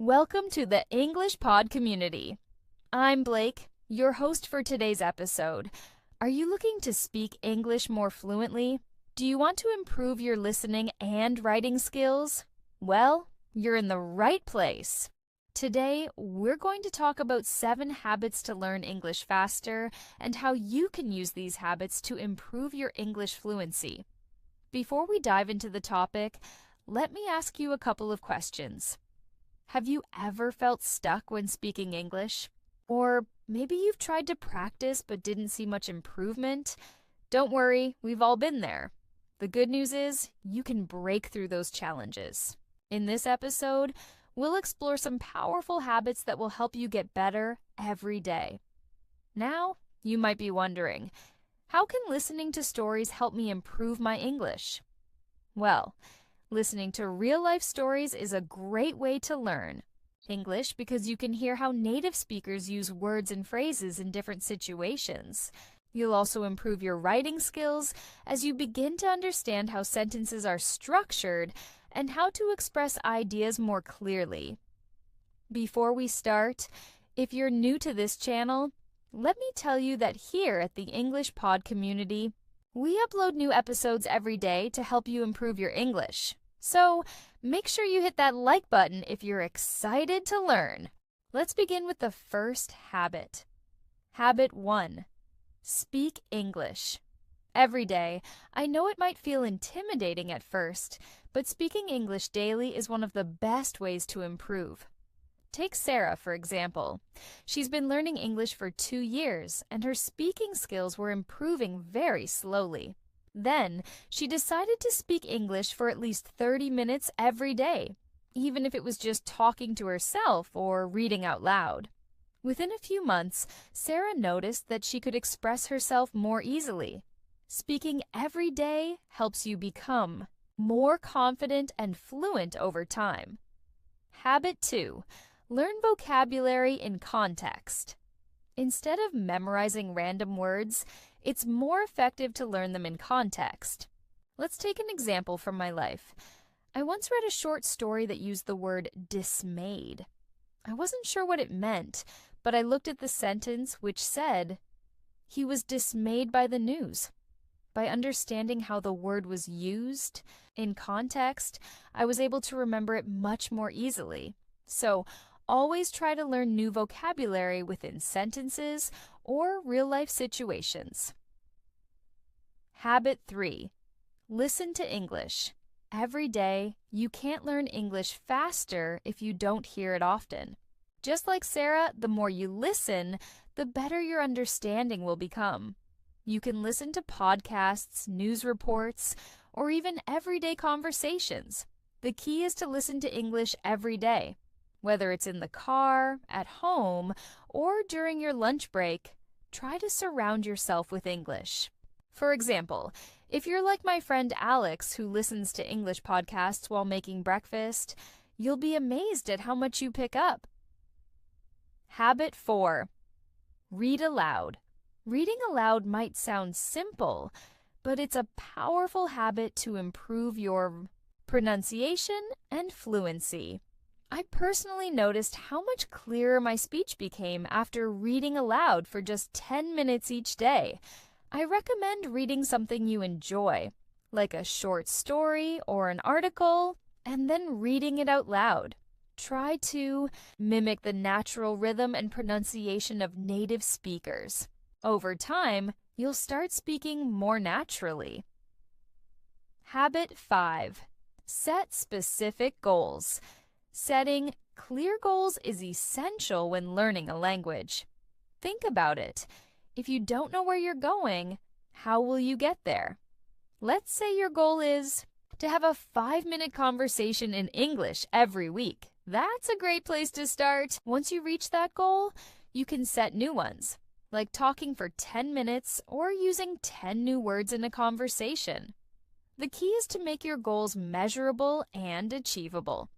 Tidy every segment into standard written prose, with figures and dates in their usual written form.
Welcome to the English Pod community. I'm Blake, your host for today's episode. Are you looking to speak English more fluently? Do you want to improve your listening and writing skills? Well, you're in the right place. Today, we're going to talk about 7 habits to learn English faster and how you can use these habits to improve your English fluency. Before we dive into the topic, let me ask you a couple of questions. Have you ever felt stuck when speaking English? Or maybe you've tried to practice but didn't see much improvement? Don't worry, we've all been there. The good news is you can break through those challenges. In this episode, we'll explore some powerful habits that will help you get better every day. Now, you might be wondering, how can listening to stories help me improve my English? Well, listening to real-life stories is a great way to learn English because you can hear how native speakers use words and phrases in different situations. You'll also improve your writing skills as you begin to understand how sentences are structured and how to express ideas more clearly. Before we start, if you're new to this channel, let me tell you that here at the English Pod community, we upload new episodes every day to help you improve your English. So make sure you hit that like button if you're excited to learn. Let's begin with the first habit. Habit 1. Speak English. Every day, I know it might feel intimidating at first, but speaking English daily is one of the best ways to improve. Take Sarah, for example. She's been learning English for 2 years, and her speaking skills were improving very slowly. Then, she decided to speak English for at least 30 minutes every day, even if it was just talking to herself or reading out loud. Within a few months, Sarah noticed that she could express herself more easily. Speaking every day helps you become more confident and fluent over time. Habit 2. Learn vocabulary in context. Instead of memorizing random words, it's more effective to learn them in context. Let's take an example from my life. I once read a short story that used the word dismayed. I wasn't sure what it meant, but I looked at the sentence which said, "He was dismayed by the news." By understanding how the word was used in context, I was able to remember it much more easily. So, always try to learn new vocabulary within sentences or real-life situations. Habit 3. Listen to English. Every day, you can't learn English faster if you don't hear it often. Just like Sarah, the more you listen, the better your understanding will become. You can listen to podcasts, news reports, or even everyday conversations. The key is to listen to English every day. Whether it's in the car, at home, or during your lunch break, try to surround yourself with English. For example, if you're like my friend Alex who listens to English podcasts while making breakfast, you'll be amazed at how much you pick up. Habit 4. Read aloud. Reading aloud might sound simple, but it's a powerful habit to improve your pronunciation and fluency. I personally noticed how much clearer my speech became after reading aloud for just 10 minutes each day. I recommend reading something you enjoy, like a short story or an article, and then reading it out loud. Try to mimic the natural rhythm and pronunciation of native speakers. Over time, you'll start speaking more naturally. Habit 5. Set specific goals. Setting clear goals is essential when learning a language. Think about it. If you don't know where you're going, how will you get there? Let's say your goal is to have a 5-minute conversation in English every week. That's a great place to start. Once you reach that goal, you can set new ones, like talking for 10 minutes or using 10 new words in a conversation. The key is to make your goals measurable and achievable.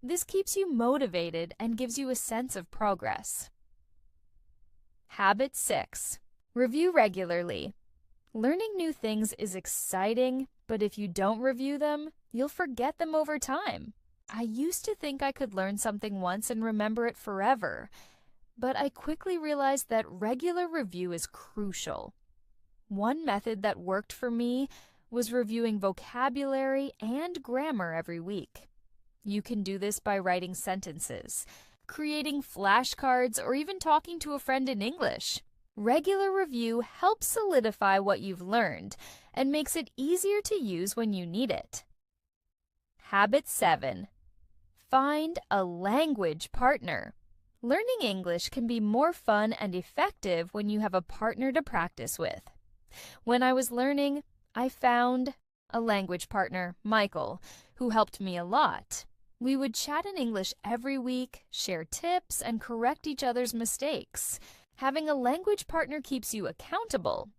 This keeps you motivated and gives you a sense of progress. Habit 6. Review regularly. Learning new things is exciting, but if you don't review them, you'll forget them over time. I used to think I could learn something once and remember it forever, but I quickly realized that regular review is crucial. One method that worked for me was reviewing vocabulary and grammar every week. You can do this by writing sentences, creating flashcards, or even talking to a friend in English. Regular review helps solidify what you've learned and makes it easier to use when you need it. Habit 7. Find a language partner. Learning English can be more fun and effective when you have a partner to practice with. When I was learning, I found a language partner, Michael, who helped me a lot. We would chat in English every week, share tips, and correct each other's mistakes. Having a language partner keeps you accountable,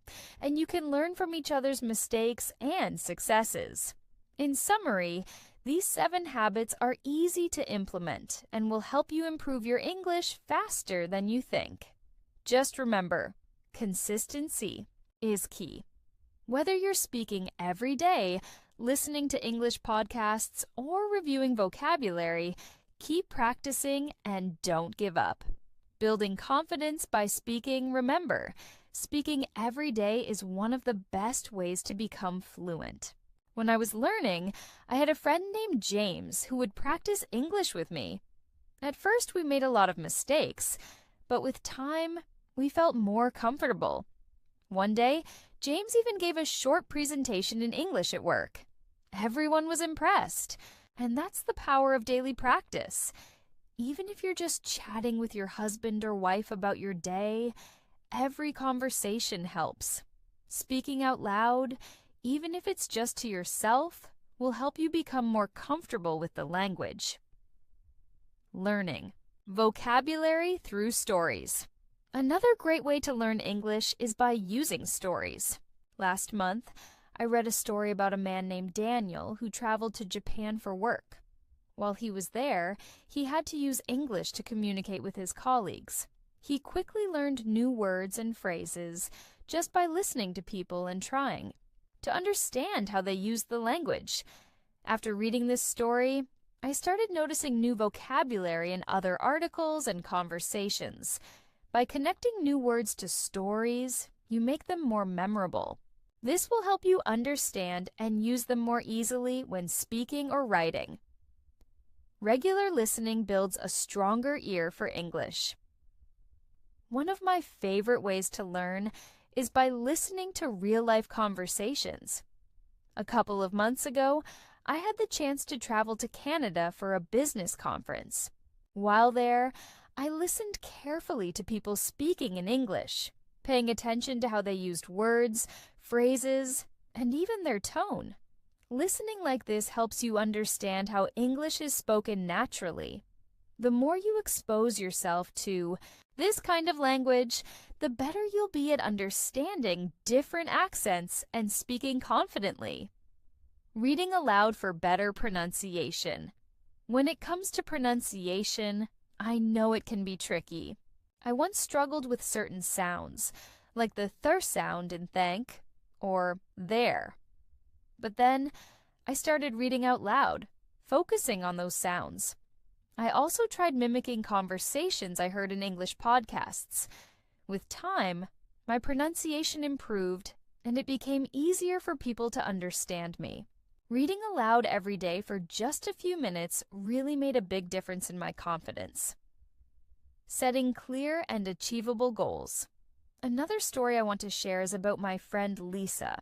and you can learn from each other's mistakes and successes. In summary, these 7 habits are easy to implement and will help you improve your English faster than you think. Just remember, consistency is key. Whether you're speaking every day, listening to English podcasts, or reviewing vocabulary, keep practicing and don't give up. Building confidence by speaking, remember, speaking every day is one of the best ways to become fluent. When I was learning, I had a friend named James who would practice English with me. At first, we made a lot of mistakes, but with time, we felt more comfortable. One day, James even gave a short presentation in English at work. Everyone was impressed, and that's the power of daily practice. Even if you're just chatting with your husband or wife about your day, every conversation helps. Speaking out loud, even if it's just to yourself, will help you become more comfortable with the language. Learning. Vocabulary through stories. Another great way to learn English is by using stories. Last month, I read a story about a man named Daniel who traveled to Japan for work. While he was there, he had to use English to communicate with his colleagues. He quickly learned new words and phrases just by listening to people and trying to understand how they used the language. After reading this story, I started noticing new vocabulary in other articles and conversations. By connecting new words to stories, you make them more memorable. This will help you understand and use them more easily when speaking or writing. Regular listening builds a stronger ear for English. One of my favorite ways to learn is by listening to real-life conversations. A couple of months ago, I had the chance to travel to Canada for a business conference. While there, I listened carefully to people speaking in English, paying attention to how they used words, phrases, and even their tone. Listening like this helps you understand how English is spoken naturally. The more you expose yourself to this kind of language, the better you'll be at understanding different accents and speaking confidently. Reading aloud for better pronunciation. When it comes to pronunciation, I know it can be tricky. I once struggled with certain sounds, like the th sound in thank or there. But then I started reading out loud, focusing on those sounds. I also tried mimicking conversations I heard in English podcasts. With time, my pronunciation improved, and it became easier for people to understand me. Reading aloud every day for just a few minutes really made a big difference in my confidence. Setting clear and achievable goals. Another story I want to share is about my friend Lisa.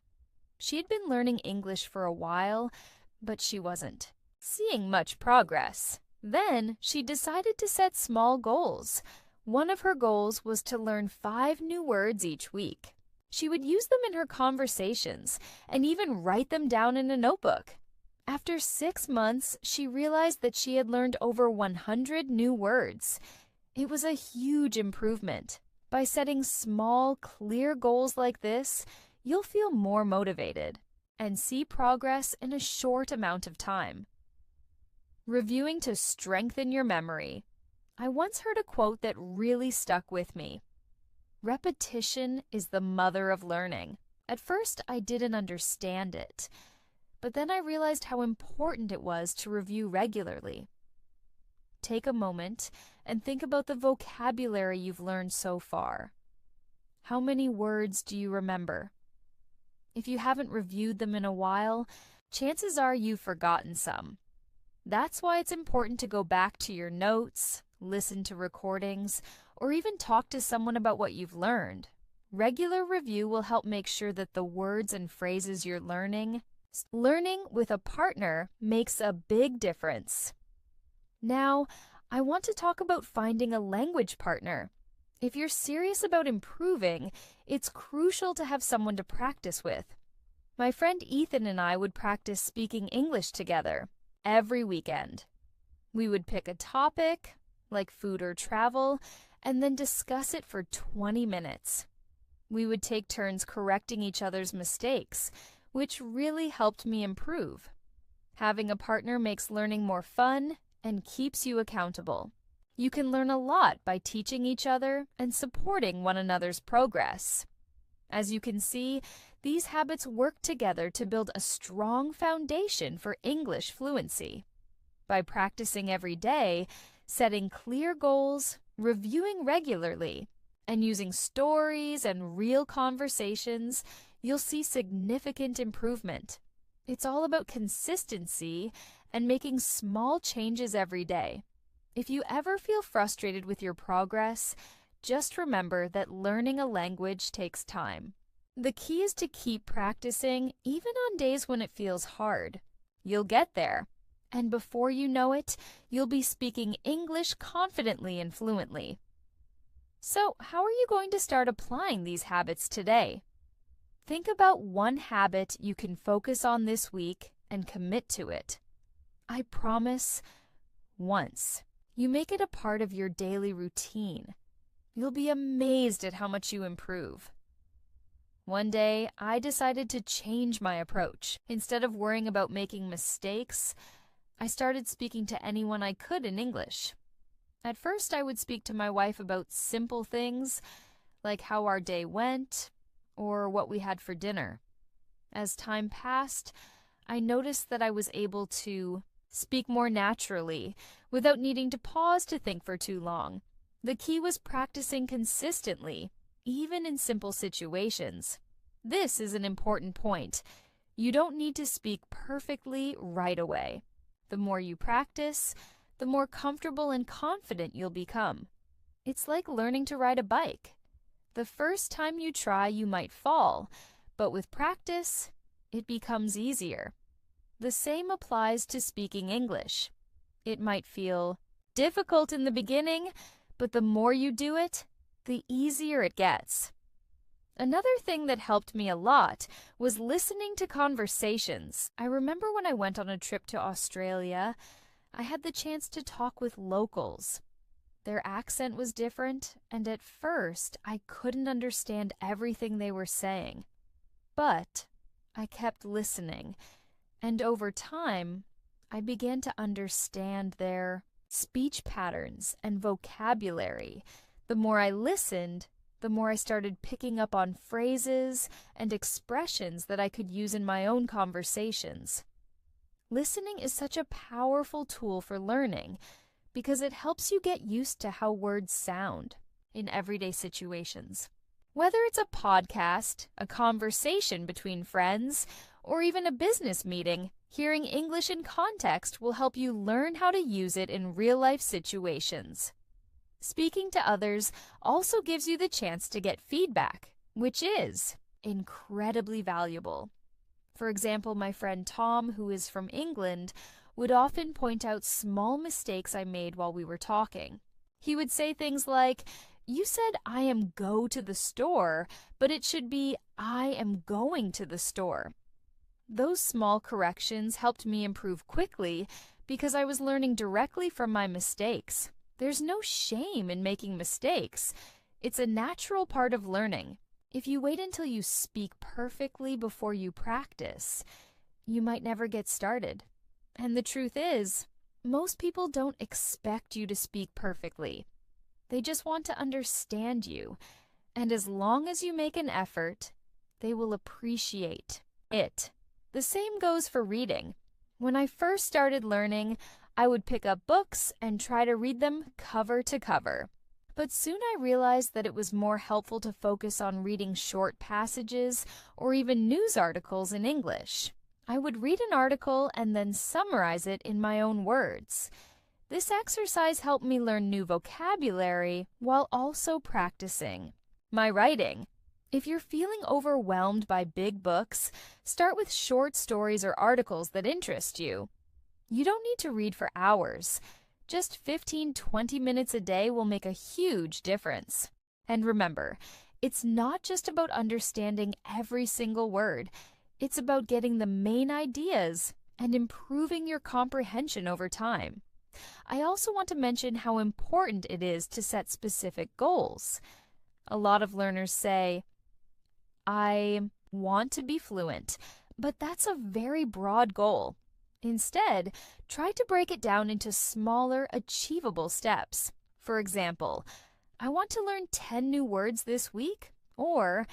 She had been learning English for a while, but she wasn't seeing much progress. Then she decided to set small goals. One of her goals was to learn 5 new words each week. She would use them in her conversations and even write them down in a notebook. After 6 months, she realized that she had learned over 100 new words. It was a huge improvement. By setting small, clear goals like this, you'll feel more motivated and see progress in a short amount of time. Reviewing to strengthen your memory. I once heard a quote that really stuck with me. Repetition is the mother of learning. At first, I didn't understand it, but then I realized how important it was to review regularly. Take a moment and think about the vocabulary you've learned so far. How many words do you remember? If you haven't reviewed them in a while, chances are you've forgotten some. That's why it's important to go back to your notes, listen to recordings, or even talk to someone about what you've learned. Regular review will help make sure that the words and phrases you're learning with a partner makes a big difference. Now, I want to talk about finding a language partner. If you're serious about improving, it's crucial to have someone to practice with. My friend Ethan and I would practice speaking English together every weekend. We would pick a topic, like food or travel, and then discuss it for 20 minutes. We would take turns correcting each other's mistakes, which really helped me improve. Having a partner makes learning more fun and keeps you accountable. You can learn a lot by teaching each other and supporting one another's progress. As you can see, these habits work together to build a strong foundation for English fluency. By practicing every day, setting clear goals, reviewing regularly, and using stories and real conversations, you'll see significant improvement. It's all about consistency and making small changes every day. If you ever feel frustrated with your progress, just remember that learning a language takes time. The key is to keep practicing even on days when it feels hard. You'll get there, and before you know it, you'll be speaking English confidently and fluently. So, how are you going to start applying these habits today? Think about one habit you can focus on this week and commit to it. I promise, once you make it a part of your daily routine, you'll be amazed at how much you improve. One day, I decided to change my approach. Instead of worrying about making mistakes, I started speaking to anyone I could in English. At first, I would speak to my wife about simple things, like how our day went or what we had for dinner. As time passed, I noticed that I was able to speak more naturally without needing to pause to think for too long. The key was practicing consistently, even in simple situations. This is an important point. You don't need to speak perfectly right away. The more you practice, the more comfortable and confident you'll become. It's like learning to ride a bike. The first time you try, you might fall, but with practice, it becomes easier. The same applies to speaking English. It might feel difficult in the beginning, but the more you do it, the easier it gets. Another thing that helped me a lot was listening to conversations. I remember when I went on a trip to Australia, I had the chance to talk with locals. Their accent was different, and at first, I couldn't understand everything they were saying. But I kept listening, and over time, I began to understand their speech patterns and vocabulary. The more I listened, the more I started picking up on phrases and expressions that I could use in my own conversations. Listening is such a powerful tool for learning because it helps you get used to how words sound in everyday situations. Whether it's a podcast, a conversation between friends, or even a business meeting, hearing English in context will help you learn how to use it in real-life situations. Speaking to others also gives you the chance to get feedback, which is incredibly valuable. For example, my friend Tom, who is from England, would often point out small mistakes I made while we were talking. He would say things like, "You said I am go to the store, but it should be I am going to the store." Those small corrections helped me improve quickly because I was learning directly from my mistakes. There's no shame in making mistakes. It's a natural part of learning. If you wait until you speak perfectly before you practice, you might never get started. And the truth is, most people don't expect you to speak perfectly. They just want to understand you. And as long as you make an effort, they will appreciate it. The same goes for reading. When I first started learning, I would pick up books and try to read them cover to cover. But soon I realized that it was more helpful to focus on reading short passages or even news articles in English. I would read an article and then summarize it in my own words. This exercise helped me learn new vocabulary while also practicing my writing. If you're feeling overwhelmed by big books, start with short stories or articles that interest you. You don't need to read for hours. Just 15-20 minutes a day will make a huge difference. And remember, it's not just about understanding every single word. It's about getting the main ideas and improving your comprehension over time. I also want to mention how important it is to set specific goals. A lot of learners say, I want to be fluent, but that's a very broad goal. Instead, try to break it down into smaller, achievable steps. For example, I want to learn 10 new words this week, or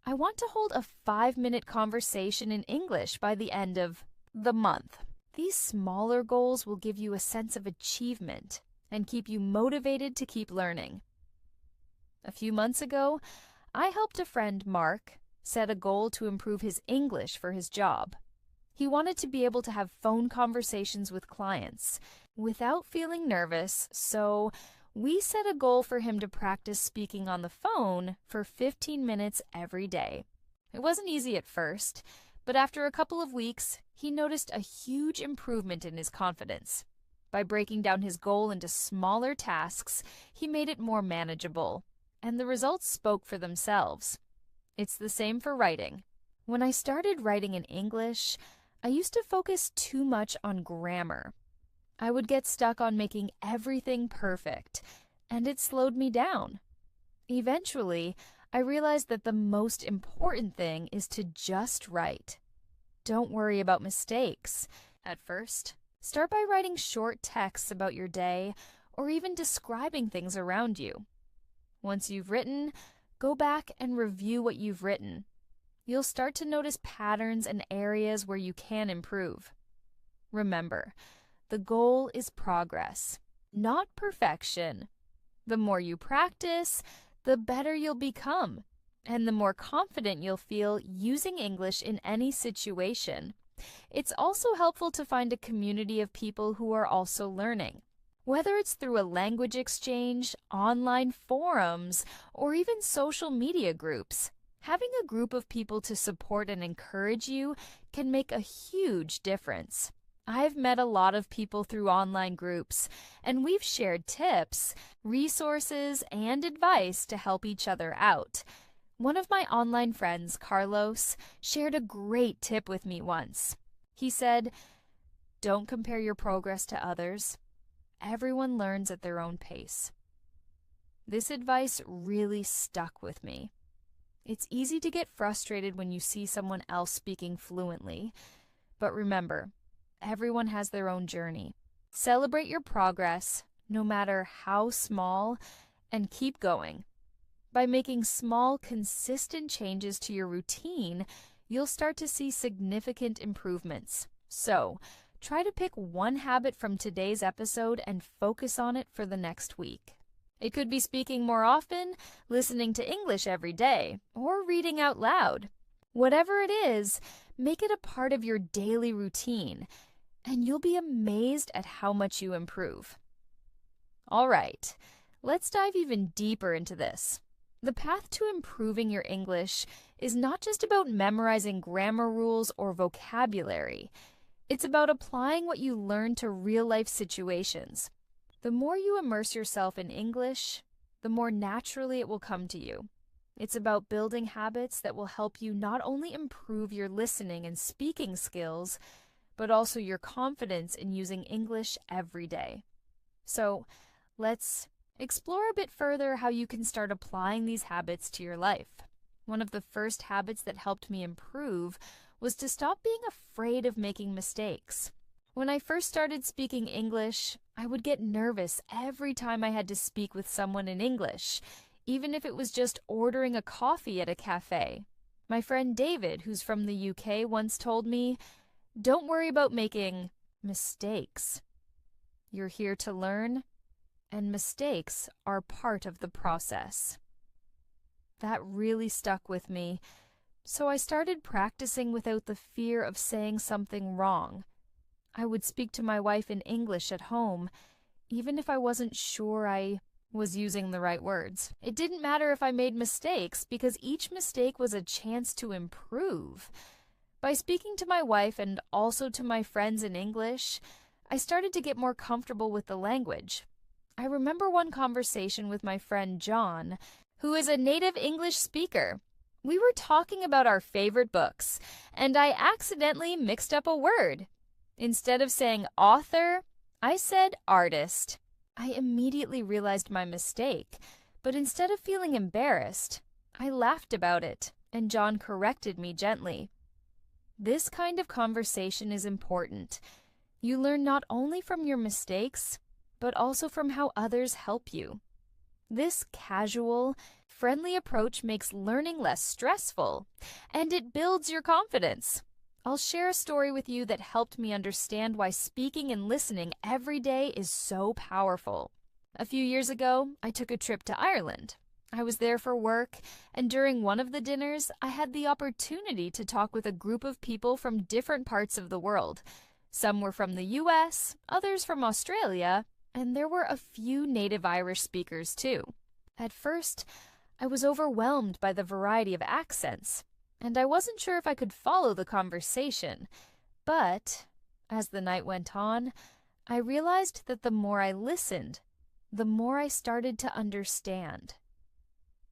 I want to hold a 5-minute conversation in English by the end of the month. These smaller goals will give you a sense of achievement and keep you motivated to keep learning. A few months ago, I helped a friend, Mark, set a goal to improve his English for his job. He wanted to be able to have phone conversations with clients without feeling nervous, so we set a goal for him to practice speaking on the phone for 15 minutes every day. It wasn't easy at first, but after a couple of weeks, he noticed a huge improvement in his confidence. By breaking down his goal into smaller tasks, he made it more manageable, and the results spoke for themselves. It's the same for writing. When I started writing in English, I used to focus too much on grammar. I would get stuck on making everything perfect, and it slowed me down. Eventually, I realized that the most important thing is to just write. Don't worry about mistakes. At first, start by writing short texts about your day or even describing things around you. Once you've written, go back and review what you've written. You'll start to notice patterns and areas where you can improve. Remember, the goal is progress, not perfection. The more you practice, the better you'll become, and the more confident you'll feel using English in any situation. It's also helpful to find a community of people who are also learning. Whether it's through a language exchange, online forums, or even social media groups, having a group of people to support and encourage you can make a huge difference. I've met a lot of people through online groups, and we've shared tips, resources, and advice to help each other out. One of my online friends, Carlos, shared a great tip with me once. He said, "Don't compare your progress to others. Everyone learns at their own pace." This advice really stuck with me. It's easy to get frustrated when you see someone else speaking fluently, but remember, everyone has their own journey. Celebrate your progress, no matter how small, and keep going. By making small, consistent changes to your routine, you'll start to see significant improvements. So, try to pick one habit from today's episode and focus on it for the next week. It could be speaking more often, listening to English every day, or reading out loud. Whatever it is, make it a part of your daily routine, and you'll be amazed at how much you improve. All right, let's dive even deeper into this. The path to improving your English is not just about memorizing grammar rules or vocabulary. It's about applying what you learn to real-life situations. The more you immerse yourself in English, the more naturally it will come to you. It's about building habits that will help you not only improve your listening and speaking skills, but also your confidence in using English every day. So, let's explore a bit further how you can start applying these habits to your life. One of the first habits that helped me improve was to stop being afraid of making mistakes. When I first started speaking English, I would get nervous every time I had to speak with someone in English, even if it was just ordering a coffee at a cafe. My friend David, who's from the UK, once told me, "Don't worry about making mistakes. You're here to learn, and mistakes are part of the process." That really stuck with me, so I started practicing without the fear of saying something wrong. I would speak to my wife in English at home, even if I wasn't sure I was using the right words. It didn't matter if I made mistakes because each mistake was a chance to improve. By speaking to my wife and also to my friends in English, I started to get more comfortable with the language. I remember one conversation with my friend John, who is a native English speaker. We were talking about our favorite books, and I accidentally mixed up a word. Instead of saying author, I said artist. I immediately realized my mistake, but instead of feeling embarrassed, I laughed about it, and John corrected me gently. This kind of conversation is important. You learn not only from your mistakes, but also from how others help you. This casual, friendly approach makes learning less stressful, and it builds your confidence. I'll share a story with you that helped me understand why speaking and listening every day is so powerful. A few years ago, I took a trip to Ireland. I was there for work, and during one of the dinners, I had the opportunity to talk with a group of people from different parts of the world. Some were from the US, others from Australia, and there were a few native Irish speakers too. At first, I was overwhelmed by the variety of accents, and I wasn't sure if I could follow the conversation. But as the night went on, I realized that the more I listened, the more I started to understand.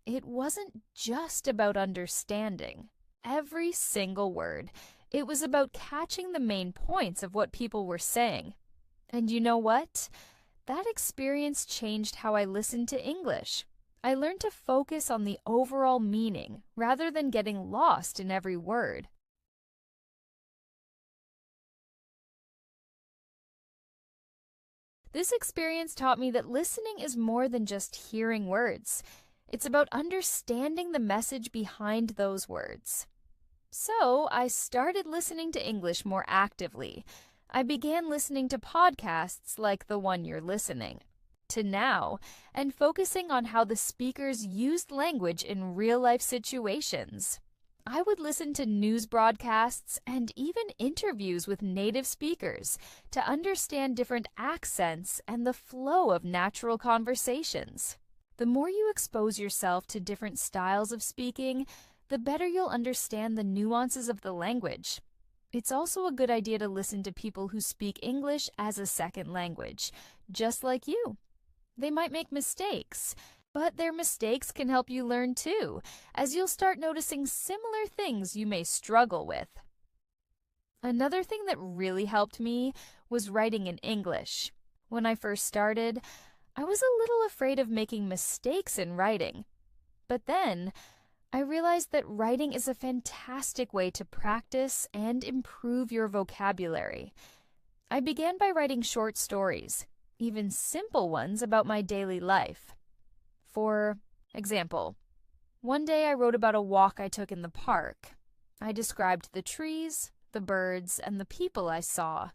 It wasn't just about understanding every single word. It was about catching the main points of what people were saying. And you know what? That experience changed how I listened to English. I learned to focus on the overall meaning rather than getting lost in every word. This experience taught me that listening is more than just hearing words. It's about understanding the message behind those words. So I started listening to English more actively. I began listening to podcasts like the one you're listening to now, and focusing on how the speakers used language in real-life situations. I would listen to news broadcasts and even interviews with native speakers to understand different accents and the flow of natural conversations. The more you expose yourself to different styles of speaking, the better you'll understand the nuances of the language. It's also a good idea to listen to people who speak English as a second language, just like you. They might make mistakes, but their mistakes can help you learn too, as you'll start noticing similar things you may struggle with. Another thing that really helped me was writing in English. When I first started, I was a little afraid of making mistakes in writing. But then, I realized that writing is a fantastic way to practice and improve your vocabulary. I began by writing short stories, even simple ones about my daily life. For example, one day I wrote about a walk I took in the park. I described the trees, the birds, and the people I saw.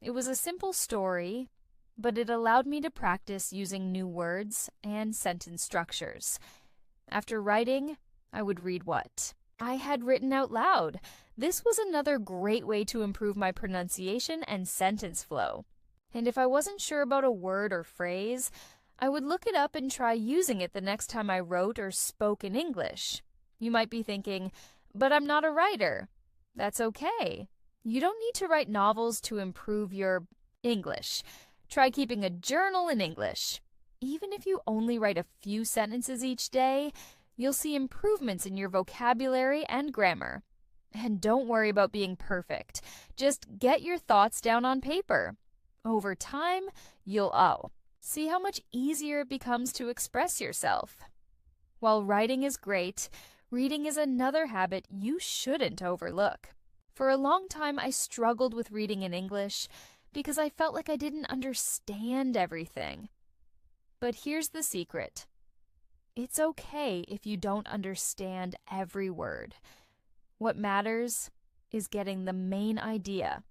It was a simple story, but it allowed me to practice using new words and sentence structures. After writing, I would read what I had written out loud. This was another great way to improve my pronunciation and sentence flow. And if I wasn't sure about a word or phrase, I would look it up and try using it the next time I wrote or spoke in English. You might be thinking, but I'm not a writer. That's okay. You don't need to write novels to improve your English. Try keeping a journal in English. Even if you only write a few sentences each day, you'll see improvements in your vocabulary and grammar. And don't worry about being perfect. Just get your thoughts down on paper. Over time, you'll see how much easier it becomes to express yourself. While writing is great, reading is another habit you shouldn't overlook. For a long time, I struggled with reading in English because I felt like I didn't understand everything. But here's the secret. It's okay if you don't understand every word. What matters is getting the main idea.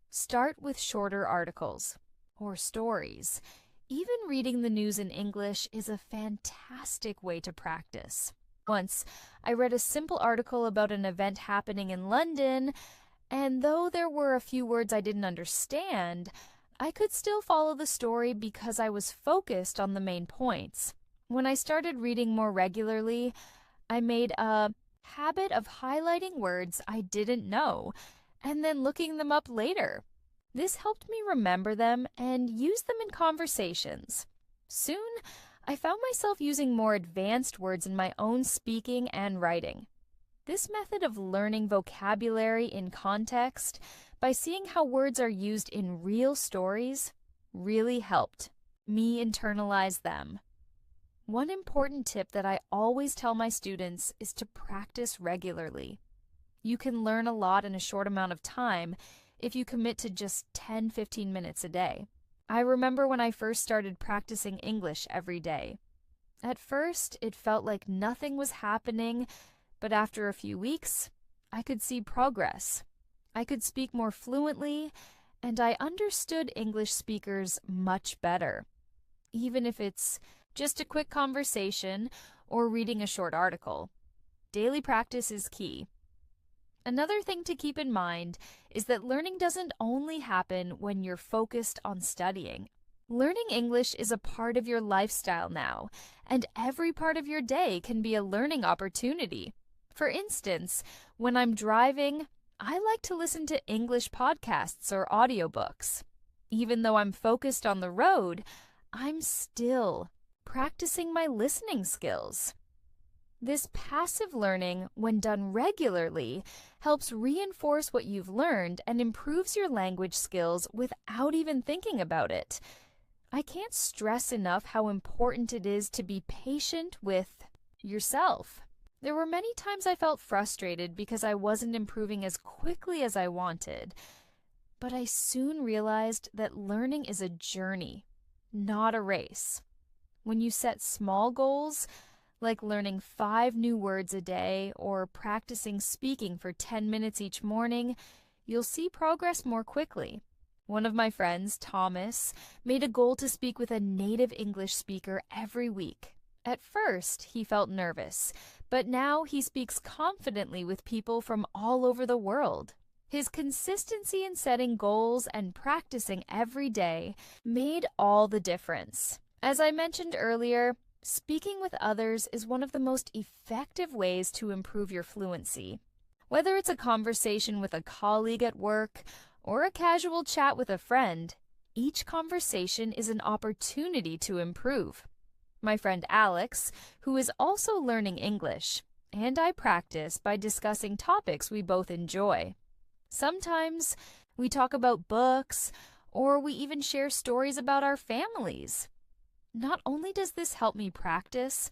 Start with shorter articles or stories. Even reading the news in English is a fantastic way to practice. Once, I read a simple article about an event happening in London, and though there were a few words I didn't understand, I could still follow the story because I was focused on the main points. When I started reading more regularly, I made a habit of highlighting words I didn't know and then looking them up later. This helped me remember them and use them in conversations. Soon, I found myself using more advanced words in my own speaking and writing. This method of learning vocabulary in context by seeing how words are used in real stories really helped me internalize them. One important tip that I always tell my students is to practice regularly. You can learn a lot in a short amount of time if you commit to just 10-15 minutes a day. I remember when I first started practicing English every day. At first, it felt like nothing was happening, but after a few weeks, I could see progress. I could speak more fluently, and I understood English speakers much better. Even if it's just a quick conversation or reading a short article, daily practice is key. Another thing to keep in mind is that learning doesn't only happen when you're focused on studying. Learning English is a part of your lifestyle now, and every part of your day can be a learning opportunity. For instance, when I'm driving, I like to listen to English podcasts or audiobooks. Even though I'm focused on the road, I'm still practicing my listening skills. This passive learning, when done regularly, helps reinforce what you've learned and improves your language skills without even thinking about it. I can't stress enough how important it is to be patient with yourself. There were many times I felt frustrated because I wasn't improving as quickly as I wanted, but I soon realized that learning is a journey, not a race. When you set small goals, like learning 5 new words a day or practicing speaking for 10 minutes each morning, you'll see progress more quickly. One of my friends, Thomas, made a goal to speak with a native English speaker every week. At first, he felt nervous, but now he speaks confidently with people from all over the world. His consistency in setting goals and practicing every day made all the difference. As I mentioned earlier, speaking with others is one of the most effective ways to improve your fluency. Whether it's a conversation with a colleague at work or a casual chat with a friend, each conversation is an opportunity to improve. My friend Alex, who is also learning English, and I practice by discussing topics we both enjoy. Sometimes we talk about books, or we even share stories about our families. Not only does this help me practice,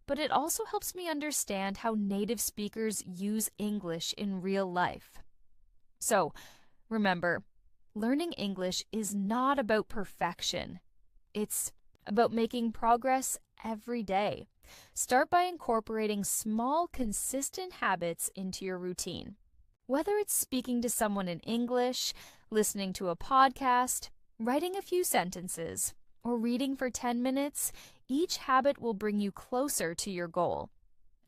but it also helps me understand how native speakers use English in real life. So, remember, learning English is not about perfection. It's about making progress every day. Start by incorporating small, consistent habits into your routine. Whether it's speaking to someone in English, listening to a podcast, writing a few sentences, or reading for 10 minutes, each habit will bring you closer to your goal.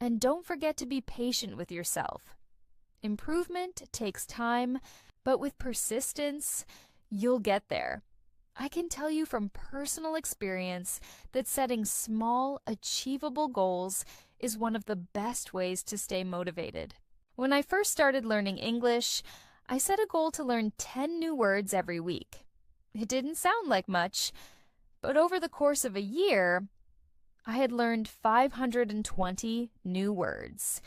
And don't forget to be patient with yourself. Improvement takes time, but with persistence, you'll get there. I can tell you from personal experience that setting small, achievable goals is one of the best ways to stay motivated. When I first started learning English, I set a goal to learn 10 new words every week. It didn't sound like much, but over the course of a year, I had learned 520 new words.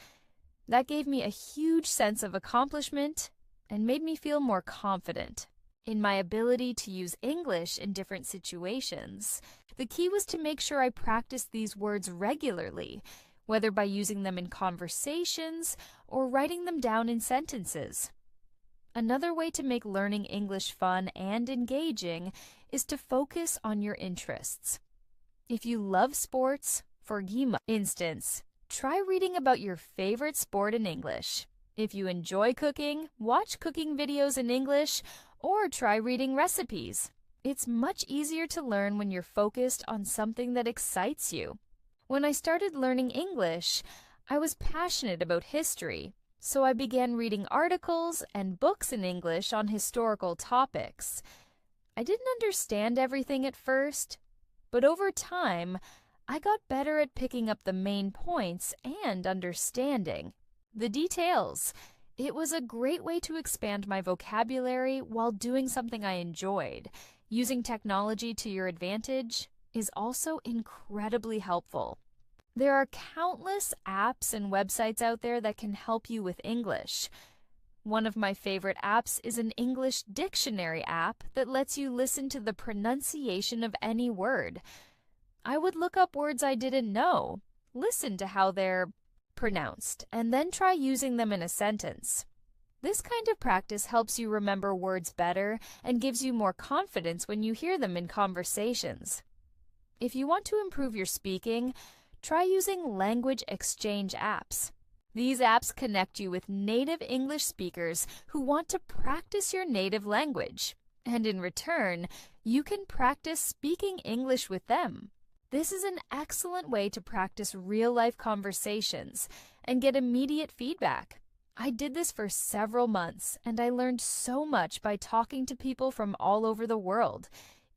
That gave me a huge sense of accomplishment and made me feel more confident in my ability to use English in different situations. The key was to make sure I practiced these words regularly, whether by using them in conversations or writing them down in sentences. Another way to make learning English fun and engaging is to focus on your interests. If you love sports, for instance, try reading about your favorite sport in English. If you enjoy cooking, watch cooking videos in English or try reading recipes. It's much easier to learn when you're focused on something that excites you. When I started learning English, I was passionate about history, so I began reading articles and books in English on historical topics. I didn't understand everything at first, but over time, I got better at picking up the main points and understanding the details. It was a great way to expand my vocabulary while doing something I enjoyed. Using technology to your advantage is also incredibly helpful. There are countless apps and websites out there that can help you with English. One of my favorite apps is an English dictionary app that lets you listen to the pronunciation of any word. I would look up words I didn't know, listen to how they're pronounced, and then try using them in a sentence. This kind of practice helps you remember words better and gives you more confidence when you hear them in conversations. If you want to improve your speaking, try using language exchange apps. These apps connect you with native English speakers who want to practice your native language, and in return, you can practice speaking English with them. This is an excellent way to practice real-life conversations and get immediate feedback. I did this for several months, and I learned so much by talking to people from all over the world.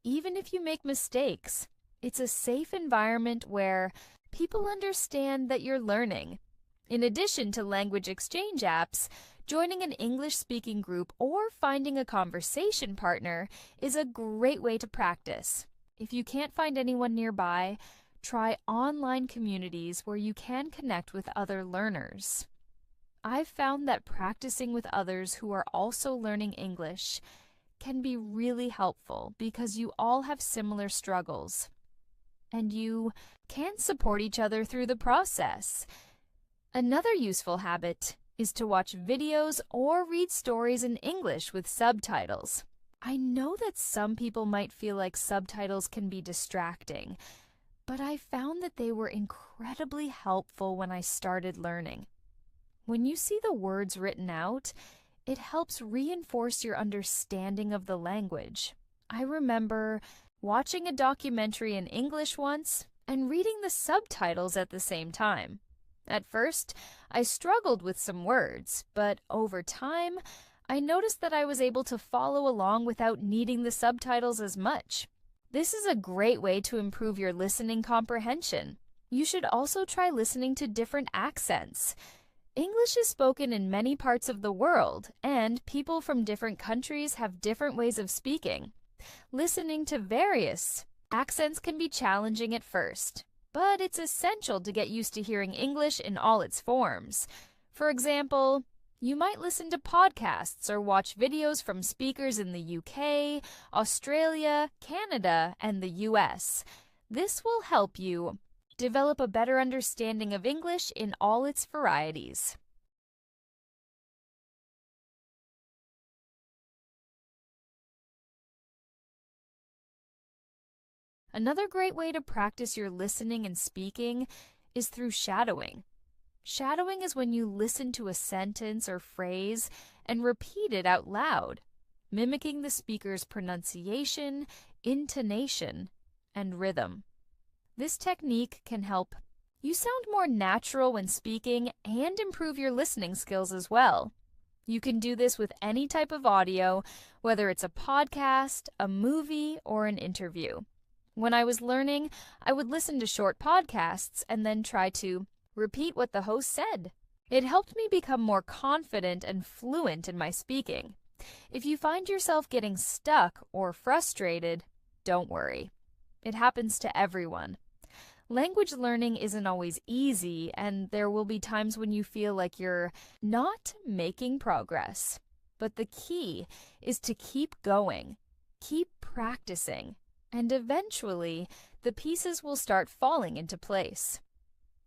Even if you make mistakes, it's a safe environment where people understand that you're learning. In addition to language exchange apps, joining an English-speaking group or finding a conversation partner is a great way to practice. If you can't find anyone nearby, try online communities where you can connect with other learners. I've found that practicing with others who are also learning English can be really helpful because you all have similar struggles, and you can support each other through the process. Another useful habit is to watch videos or read stories in English with subtitles. I know that some people might feel like subtitles can be distracting, but I found that they were incredibly helpful when I started learning. When you see the words written out, it helps reinforce your understanding of the language. I remember watching a documentary in English once and reading the subtitles at the same time. At first, I struggled with some words, but over time, I noticed that I was able to follow along without needing the subtitles as much. This is a great way to improve your listening comprehension. You should also try listening to different accents. English is spoken in many parts of the world, and people from different countries have different ways of speaking. Listening to various accents can be challenging at first, but it's essential to get used to hearing English in all its forms. For example, you might listen to podcasts or watch videos from speakers in the UK, Australia, Canada, and the US. This will help you develop a better understanding of English in all its varieties. Another great way to practice your listening and speaking is through shadowing. Shadowing is when you listen to a sentence or phrase and repeat it out loud, mimicking the speaker's pronunciation, intonation, and rhythm. This technique can help you sound more natural when speaking and improve your listening skills as well. You can do this with any type of audio, whether it's a podcast, a movie, or an interview. When I was learning, I would listen to short podcasts and then try to repeat what the host said. It helped me become more confident and fluent in my speaking. If you find yourself getting stuck or frustrated, don't worry. It happens to everyone. Language learning isn't always easy, and there will be times when you feel like you're not making progress. But the key is to keep going, keep practicing, and eventually the pieces will start falling into place.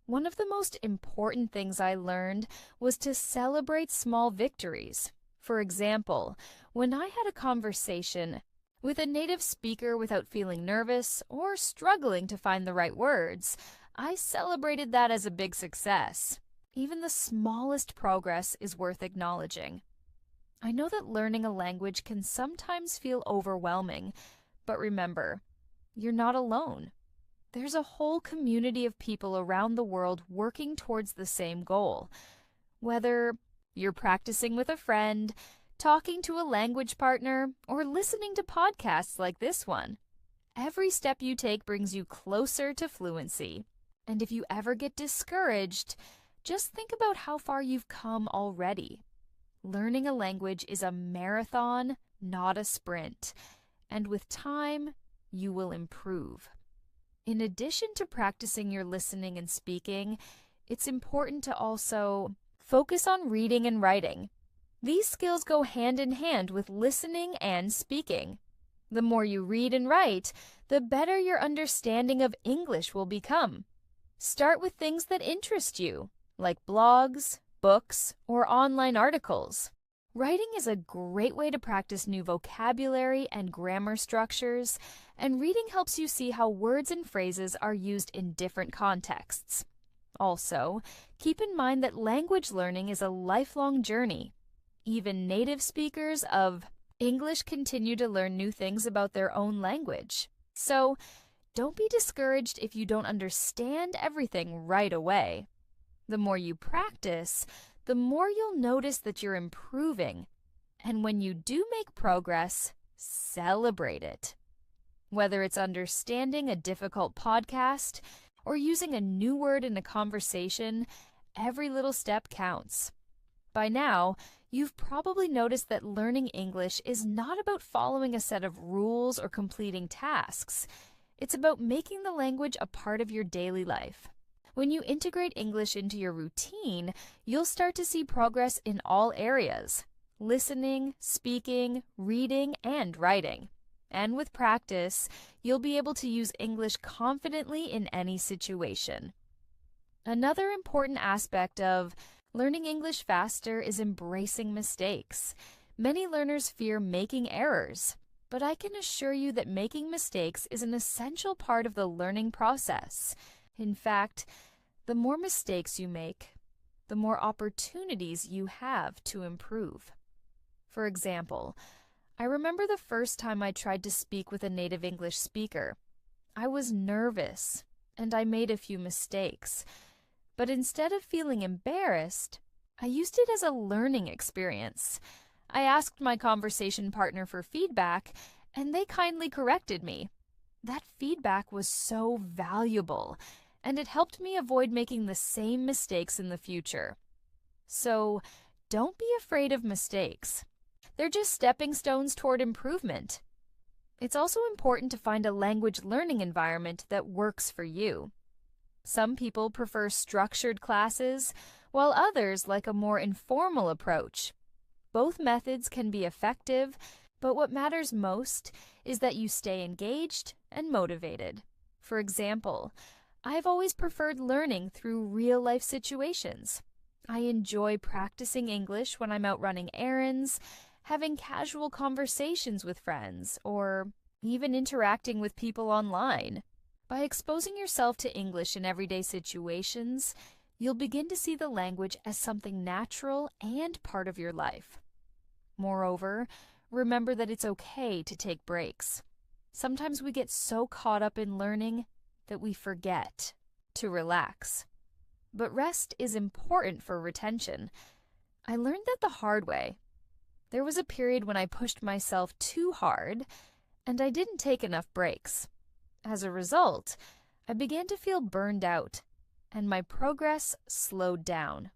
One of the most important things I learned was to celebrate small victories. For example, when I had a conversation with a native speaker without feeling nervous or struggling to find the right words, I celebrated that as a big success. Even the smallest progress is worth acknowledging. I know that learning a language can sometimes feel overwhelming, but remember, you're not alone. There's a whole community of people around the world working towards the same goal. Whether you're practicing with a friend, talking to a language partner, or listening to podcasts like this one, every step you take brings you closer to fluency. And if you ever get discouraged, just think about how far you've come already. Learning a language is a marathon, not a sprint. And with time, you will improve. In addition to practicing your listening and speaking, it's important to also focus on reading and writing. These skills go hand in hand with listening and speaking. The more you read and write, the better your understanding of English will become. Start with things that interest you, like blogs, books, or online articles. Writing is a great way to practice new vocabulary and grammar structures, and reading helps you see how words and phrases are used in different contexts. Also, keep in mind that language learning is a lifelong journey. Even native speakers of English continue to learn new things about their own language. So, don't be discouraged if you don't understand everything right away. The more you practice, the more you'll notice that you're improving. And when you do make progress, celebrate it. Whether it's understanding a difficult podcast or using a new word in a conversation, every little step counts. By now, you've probably noticed that learning English is not about following a set of rules or completing tasks. It's about making the language a part of your daily life. When you integrate English into your routine, you'll start to see progress in all areas: listening, speaking, reading, and writing. And with practice, you'll be able to use English confidently in any situation. Another important aspect of learning English faster is embracing mistakes. Many learners fear making errors, but I can assure you that making mistakes is an essential part of the learning process. In fact, the more mistakes you make, the more opportunities you have to improve. For example, I remember the first time I tried to speak with a native English speaker. I was nervous, and I made a few mistakes. But instead of feeling embarrassed, I used it as a learning experience. I asked my conversation partner for feedback, and they kindly corrected me. That feedback was so valuable, and it helped me avoid making the same mistakes in the future. So, don't be afraid of mistakes. They're just stepping stones toward improvement. It's also important to find a language learning environment that works for you. Some people prefer structured classes, while others like a more informal approach. Both methods can be effective, but what matters most is that you stay engaged and motivated. For example, I've always preferred learning through real-life situations. I enjoy practicing English when I'm out running errands, having casual conversations with friends, or even interacting with people online. By exposing yourself to English in everyday situations, you'll begin to see the language as something natural and part of your life. Moreover, remember that it's okay to take breaks. Sometimes we get so caught up in learning that we forget to relax. But rest is important for retention. I learned that the hard way. There was a period when I pushed myself too hard, and I didn't take enough breaks. As a result, I began to feel burned out, and my progress slowed down.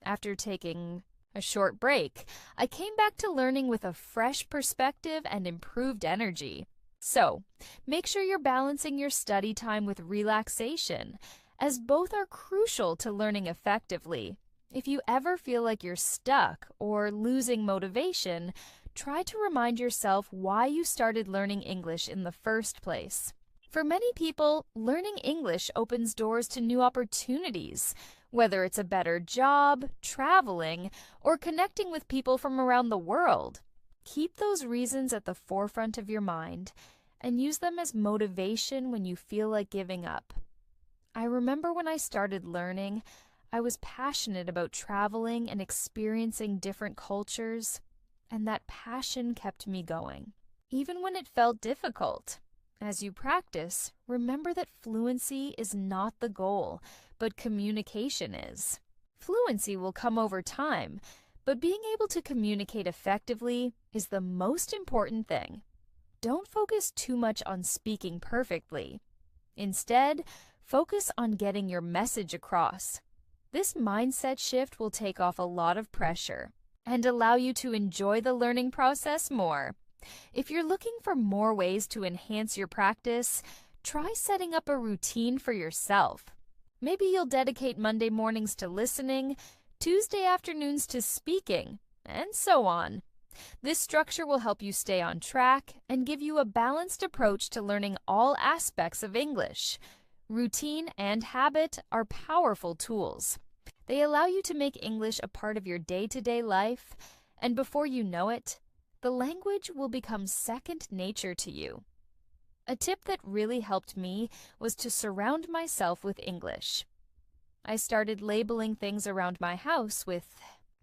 After taking a short break, I came back to learning with a fresh perspective and improved energy. So, make sure you're balancing your study time with relaxation, as both are crucial to learning effectively. If you ever feel like you're stuck or losing motivation, try to remind yourself why you started learning English in the first place. For many people, learning English opens doors to new opportunities, whether it's a better job, traveling, or connecting with people from around the world. Keep those reasons at the forefront of your mind and use them as motivation when you feel like giving up. I remember when I started learning, I was passionate about traveling and experiencing different cultures, and that passion kept me going, even when it felt difficult. As you practice, remember that fluency is not the goal, but communication is. Fluency will come over time, but being able to communicate effectively is the most important thing. Don't focus too much on speaking perfectly. Instead, focus on getting your message across. This mindset shift will take off a lot of pressure and allow you to enjoy the learning process more. If you're looking for more ways to enhance your practice, try setting up a routine for yourself. Maybe you'll dedicate Monday mornings to listening, Tuesday afternoons to speaking, and so on. This structure will help you stay on track and give you a balanced approach to learning all aspects of English. Routine and habit are powerful tools. They allow you to make English a part of your day-to-day life, and before you know it, the language will become second nature to you. A tip that really helped me was to surround myself with English. I started labeling things around my house with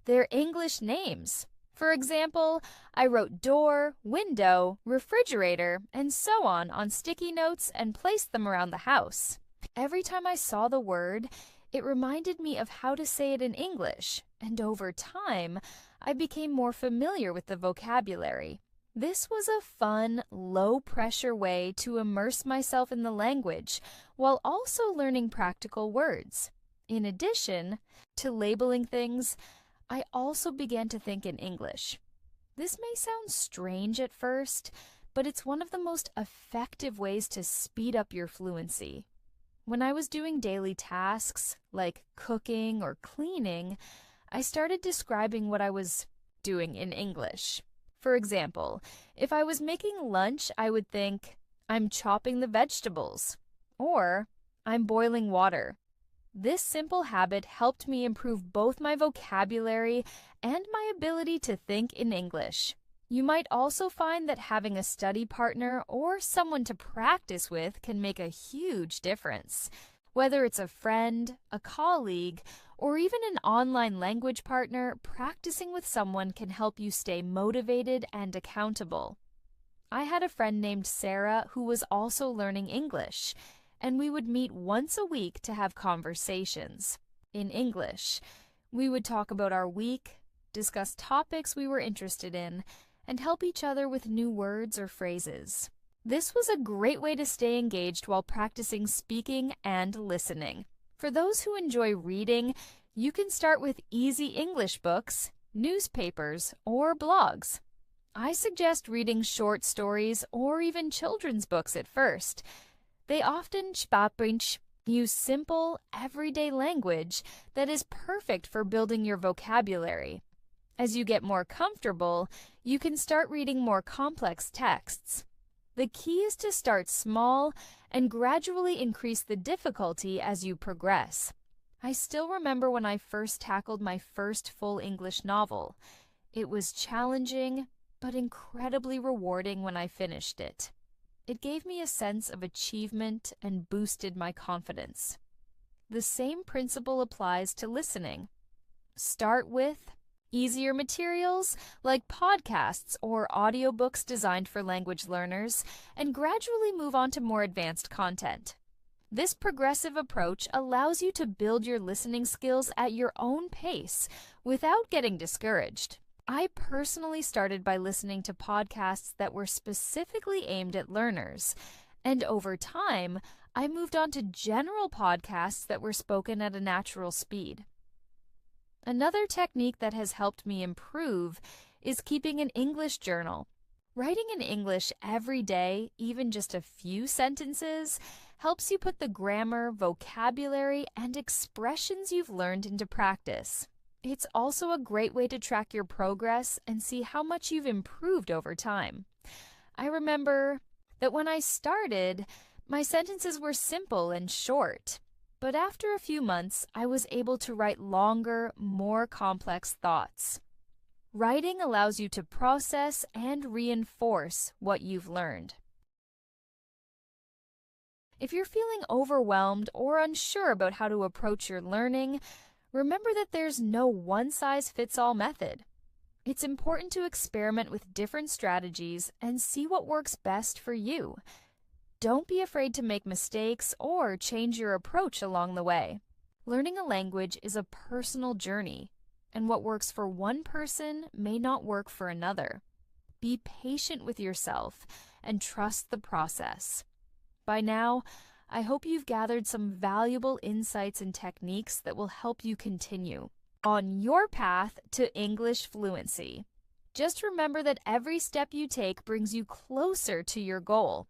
their English names. For example, I wrote door, window, refrigerator, and so on sticky notes and placed them around the house. Every time I saw the word, it reminded me of how to say it in English, and over time, I became more familiar with the vocabulary. This was a fun, low-pressure way to immerse myself in the language while also learning practical words. In addition to labeling things, I also began to think in English. This may sound strange at first, but it's one of the most effective ways to speed up your fluency. When I was doing daily tasks, like cooking or cleaning, I started describing what I was doing in English. For example, if I was making lunch, I would think, I'm chopping the vegetables, or I'm boiling water. This simple habit helped me improve both my vocabulary and my ability to think in English. You might also find that having a study partner or someone to practice with can make a huge difference. Whether it's a friend, a colleague, or even an online language partner, practicing with someone can help you stay motivated and accountable. I had a friend named Sarah who was also learning English, and we would meet once a week to have conversations. In English, we would talk about our week, discuss topics we were interested in, and help each other with new words or phrases. This was a great way to stay engaged while practicing speaking and listening. For those who enjoy reading, you can start with easy English books, newspapers, or blogs. I suggest reading short stories or even children's books at first. They often use simple, everyday language that is perfect for building your vocabulary. As you get more comfortable, you can start reading more complex texts. The key is to start small and gradually increase the difficulty as you progress. I still remember when I first tackled my first full English novel. It was challenging, but incredibly rewarding when I finished it. It gave me a sense of achievement and boosted my confidence. The same principle applies to listening. Start with easier materials like podcasts or audiobooks designed for language learners, and gradually move on to more advanced content. This progressive approach allows you to build your listening skills at your own pace without getting discouraged. I personally started by listening to podcasts that were specifically aimed at learners, and over time, I moved on to general podcasts that were spoken at a natural speed. Another technique that has helped me improve is keeping an English journal. Writing in English every day, even just a few sentences, helps you put the grammar, vocabulary, and expressions you've learned into practice. It's also a great way to track your progress and see how much you've improved over time. I remember that when I started, my sentences were simple and short. But after a few months, I was able to write longer, more complex thoughts. Writing allows you to process and reinforce what you've learned. If you're feeling overwhelmed or unsure about how to approach your learning, Remember that there's no one-size-fits-all method. It's important to experiment with different strategies and see what works best for you. Don't be afraid to make mistakes or change your approach along the way. Learning a language is a personal journey, and what works for one person may not work for another. Be patient with yourself and trust the process. By now, I hope you've gathered some valuable insights and techniques that will help you continue on your path to English fluency. Just remember that every step you take brings you closer to your goal.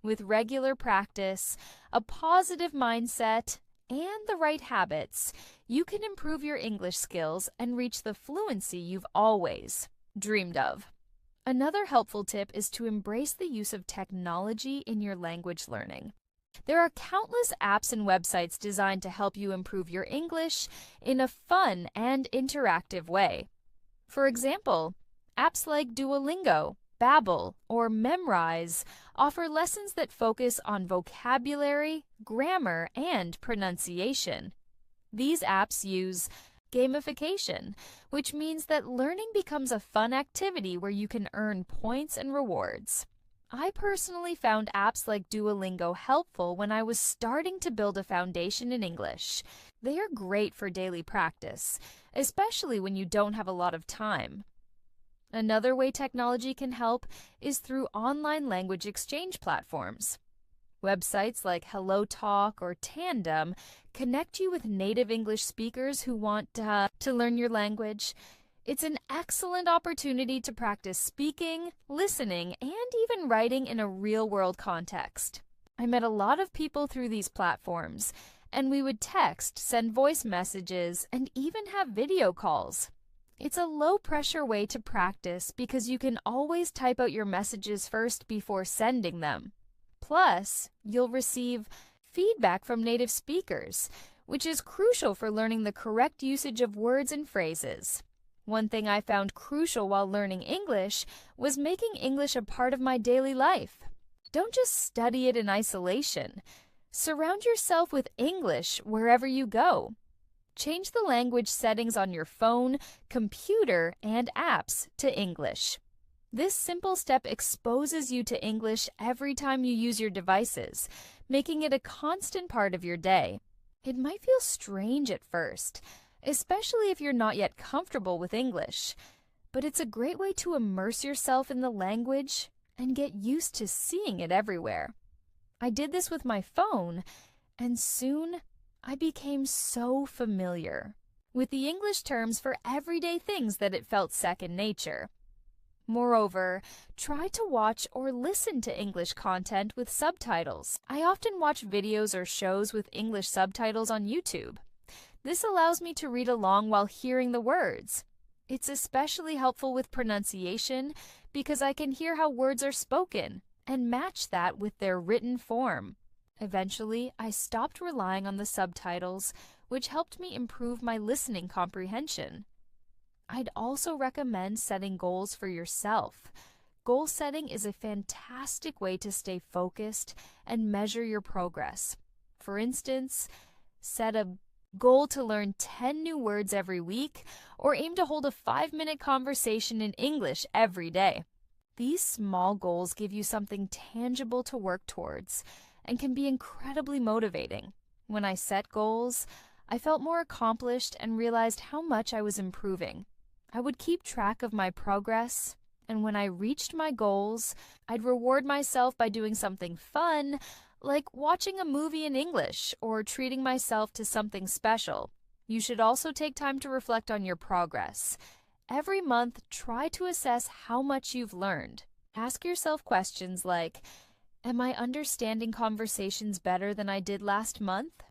With regular practice, a positive mindset, and the right habits, you can improve your English skills and reach the fluency you've always dreamed of. Another helpful tip is to embrace the use of technology in your language learning. There are countless apps and websites designed to help you improve your English in a fun and interactive way. For example, apps like Duolingo, Babbel, or Memrise offer lessons that focus on vocabulary, grammar, and pronunciation. These apps use gamification, which means that learning becomes a fun activity where you can earn points and rewards. I personally found apps like Duolingo helpful when I was starting to build a foundation in English. They are great for daily practice, especially when you don't have a lot of time. Another way technology can help is through online language exchange platforms. Websites like HelloTalk or Tandem connect you with native English speakers who want to learn your language. It's an excellent opportunity to practice speaking, listening, and even writing in a real-world context. I met a lot of people through these platforms, and we would text, send voice messages, and even have video calls. It's a low-pressure way to practice because you can always type out your messages first before sending them. Plus, you'll receive feedback from native speakers, which is crucial for learning the correct usage of words and phrases. One thing I found crucial while learning English was making English a part of my daily life. Don't just study it in isolation. Surround yourself with English wherever you go. Change the language settings on your phone, computer, and apps to English. This simple step exposes you to English every time you use your devices, making it a constant part of your day. It might feel strange at first, especially if you're not yet comfortable with English, but it's a great way to immerse yourself in the language and get used to seeing it everywhere. I did this with my phone, and soon I became so familiar with the English terms for everyday things that it felt second nature. Moreover, try to watch or listen to English content with subtitles. I often watch videos or shows with English subtitles on YouTube. This allows me to read along while hearing the words. It's especially helpful with pronunciation because I can hear how words are spoken and match that with their written form. Eventually, I stopped relying on the subtitles, which helped me improve my listening comprehension. I'd also recommend setting goals for yourself. Goal setting is a fantastic way to stay focused and measure your progress. For instance, set a goal to learn 10 new words every week, or aim to hold a 5-minute conversation in English every day. These small goals give you something tangible to work towards and can be incredibly motivating. When I set goals, I felt more accomplished and realized how much I was improving. I would keep track of my progress, and when I reached my goals, I'd reward myself by doing something fun, like watching a movie in English or treating myself to something special. You should also take time to reflect on your progress. Every month, try to assess how much you've learned. Ask yourself questions like, am I understanding conversations better than I did last month?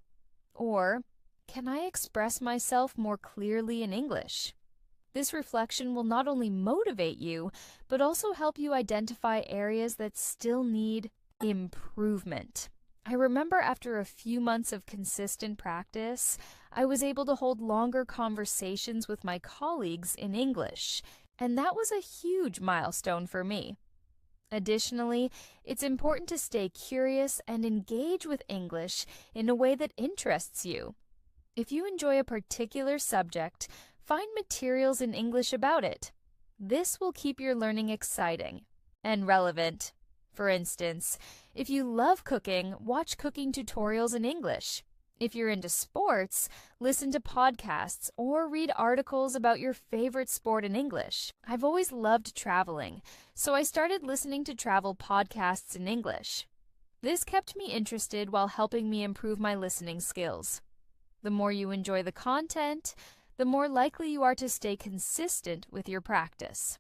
Or, can I express myself more clearly in English? This reflection will not only motivate you, but also help you identify areas that still need improvement. I remember after a few months of consistent practice, I was able to hold longer conversations with my colleagues in English, and that was a huge milestone for me. Additionally, it's important to stay curious and engage with English in a way that interests you. If you enjoy a particular subject, find materials in English about it. This will keep your learning exciting and relevant. For instance, if you love cooking, watch cooking tutorials in English. If you're into sports, listen to podcasts or read articles about your favorite sport in English. I've always loved traveling, so I started listening to travel podcasts in English. This kept me interested while helping me improve my listening skills. The more you enjoy the content, the more likely you are to stay consistent with your practice.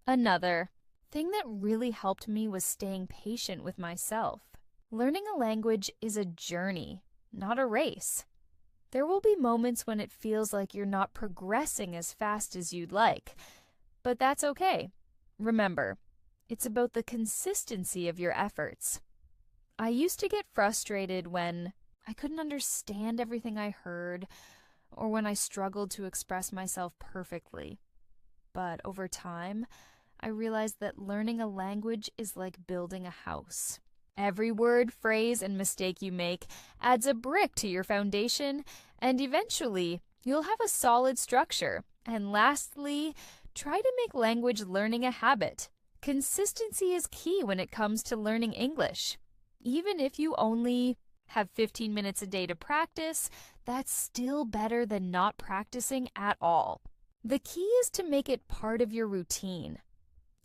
Another thing that really helped me was staying patient with myself. Learning a language is a journey, not a race. There will be moments when it feels like you're not progressing as fast as you'd like, but that's okay. Remember, it's about the consistency of your efforts. I used to get frustrated when I couldn't understand everything I heard, or when I struggled to express myself perfectly. But over time, I realized that learning a language is like building a house. Every word, phrase, and mistake you make adds a brick to your foundation, and eventually, you'll have a solid structure. And lastly, try to make language learning a habit. Consistency is key when it comes to learning English. Even if you only have 15 minutes a day to practice, that's still better than not practicing at all. The key is to make it part of your routine.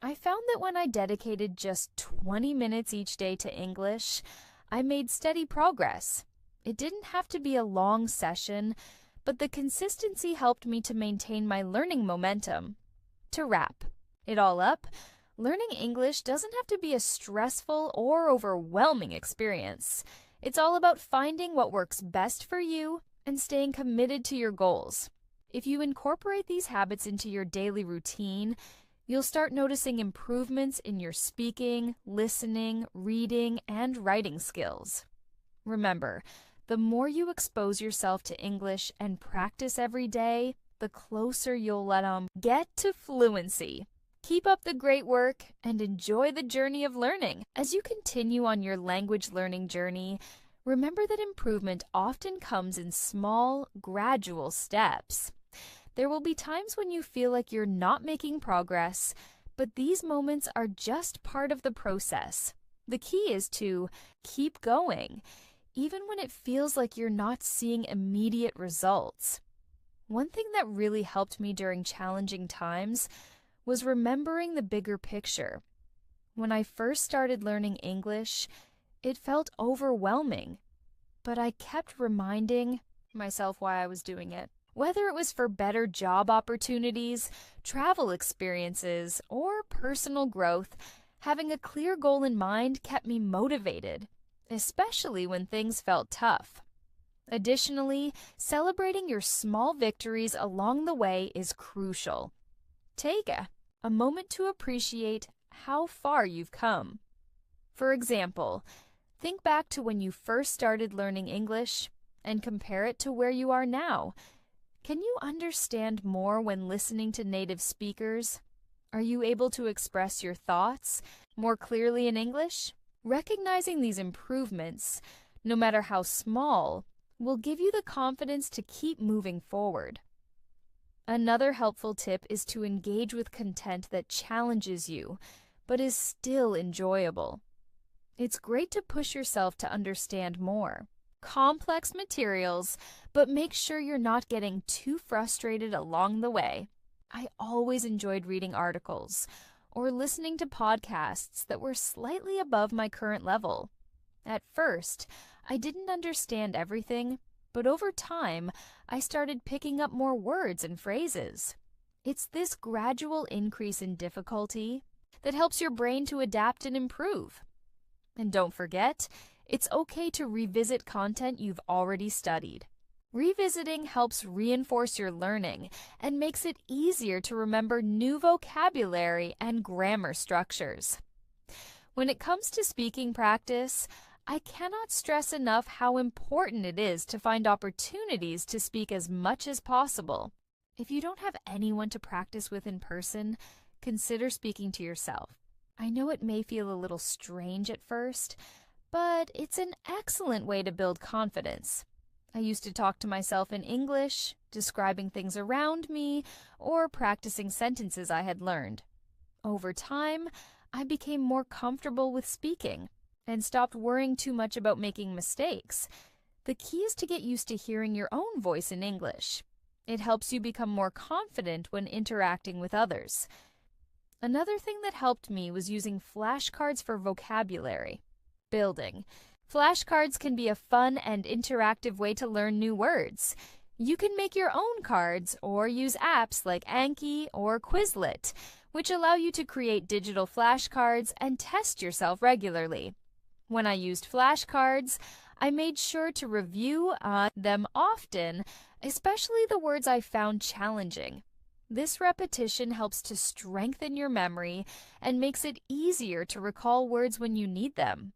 I found that when I dedicated just 20 minutes each day to English, I made steady progress. It didn't have to be a long session, but the consistency helped me to maintain my learning momentum. To wrap it all up, learning English doesn't have to be a stressful or overwhelming experience. It's all about finding what works best for you and staying committed to your goals. If you incorporate these habits into your daily routine, you'll start noticing improvements in your speaking, listening, reading, and writing skills. Remember, the more you expose yourself to English and practice every day, the closer you'll get to fluency. Keep up the great work and enjoy the journey of learning. As you continue on your language learning journey, remember that improvement often comes in small, gradual steps. There will be times when you feel like you're not making progress, but these moments are just part of the process. The key is to keep going, even when it feels like you're not seeing immediate results. One thing that really helped me during challenging times was remembering the bigger picture. When I first started learning English, it felt overwhelming, but I kept reminding myself why I was doing it. Whether it was for better job opportunities, travel experiences, or personal growth, having a clear goal in mind kept me motivated, especially when things felt tough. Additionally, celebrating your small victories along the way is crucial. Take a moment to appreciate how far you've come. For example, think back to when you first started learning English and compare it to where you are now. Can you understand more when listening to native speakers? Are you able to express your thoughts more clearly in English? Recognizing these improvements, no matter how small, will give you the confidence to keep moving forward. Another helpful tip is to engage with content that challenges you, but is still enjoyable. It's great to push yourself to understand more complex materials, but make sure you're not getting too frustrated along the way. I always enjoyed reading articles or listening to podcasts that were slightly above my current level. At first, I didn't understand everything, but over time, I started picking up more words and phrases. It's this gradual increase in difficulty that helps your brain to adapt and improve. And don't forget, it's okay to revisit content you've already studied. Revisiting helps reinforce your learning and makes it easier to remember new vocabulary and grammar structures. When it comes to speaking practice, I cannot stress enough how important it is to find opportunities to speak as much as possible. If you don't have anyone to practice with in person, consider speaking to yourself. I know it may feel a little strange at first, but it's an excellent way to build confidence. I used to talk to myself in English, describing things around me, or practicing sentences I had learned. Over time, I became more comfortable with speaking and stopped worrying too much about making mistakes. The key is to get used to hearing your own voice in English. It helps you become more confident when interacting with others. Another thing that helped me was using flashcards for vocabulary building. Flashcards can be a fun and interactive way to learn new words. You can make your own cards or use apps like Anki or Quizlet, which allow you to create digital flashcards and test yourself regularly. When I used flashcards, I made sure to review them often, especially the words I found challenging. This repetition helps to strengthen your memory and makes it easier to recall words when you need them.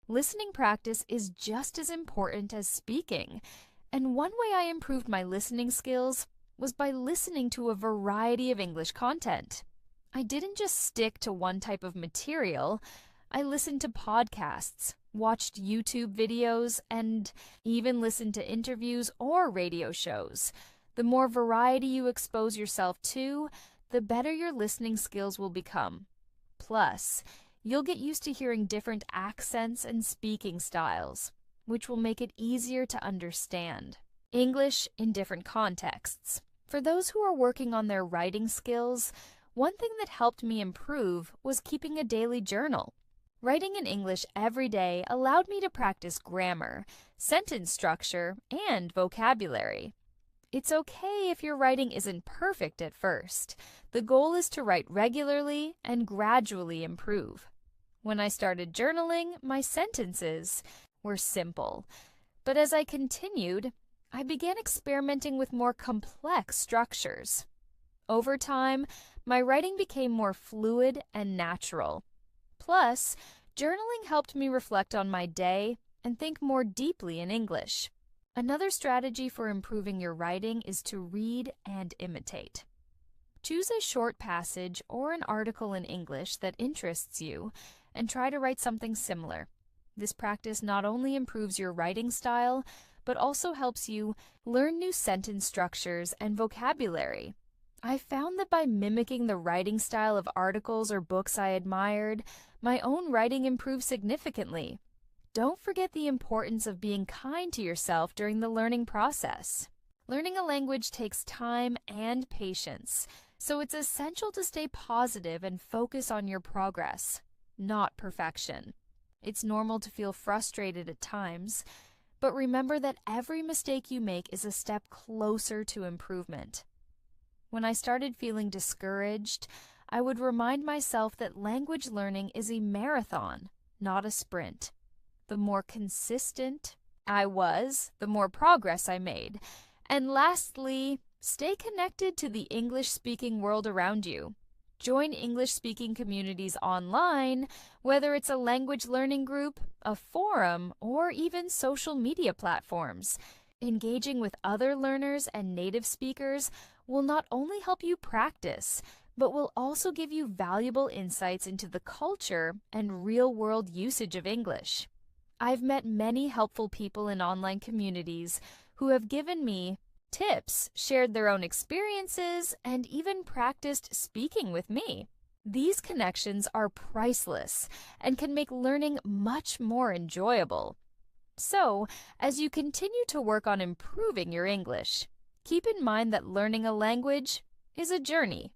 Listening practice is just as important as speaking, and one way I improved my listening skills was by listening to a variety of English content. I didn't just stick to one type of material. I listened to podcasts, watched YouTube videos, and even listened to interviews or radio shows. The more variety you expose yourself to, the better your listening skills will become. Plus, you'll get used to hearing different accents and speaking styles, which will make it easier to understand English in different contexts. For those who are working on their writing skills, one thing that helped me improve was keeping a daily journal. Writing in English every day allowed me to practice grammar, sentence structure, and vocabulary. It's okay if your writing isn't perfect at first. The goal is to write regularly and gradually improve. When I started journaling, my sentences were simple. But as I continued, I began experimenting with more complex structures. Over time, my writing became more fluid and natural. Plus, journaling helped me reflect on my day and think more deeply in English. Another strategy for improving your writing is to read and imitate. Choose a short passage or an article in English that interests you and try to write something similar. This practice not only improves your writing style, but also helps you learn new sentence structures and vocabulary. I found that by mimicking the writing style of articles or books I admired, my own writing improved significantly. Don't forget the importance of being kind to yourself during the learning process. Learning a language takes time and patience, so it's essential to stay positive and focus on your progress, not perfection. It's normal to feel frustrated at times, but remember that every mistake you make is a step closer to improvement. When I started feeling discouraged, I would remind myself that language learning is a marathon, not a sprint. The more consistent I was, the more progress I made. And lastly, stay connected to the English-speaking world around you. Join English-speaking communities online, whether it's a language learning group, a forum, or even social media platforms. Engaging with other learners and native speakers will not only help you practice, but will also give you valuable insights into the culture and real-world usage of English. I've met many helpful people in online communities who have given me tips, shared their own experiences, and even practiced speaking with me. These connections are priceless and can make learning much more enjoyable. So, as you continue to work on improving your English, keep in mind that learning a language is a journey.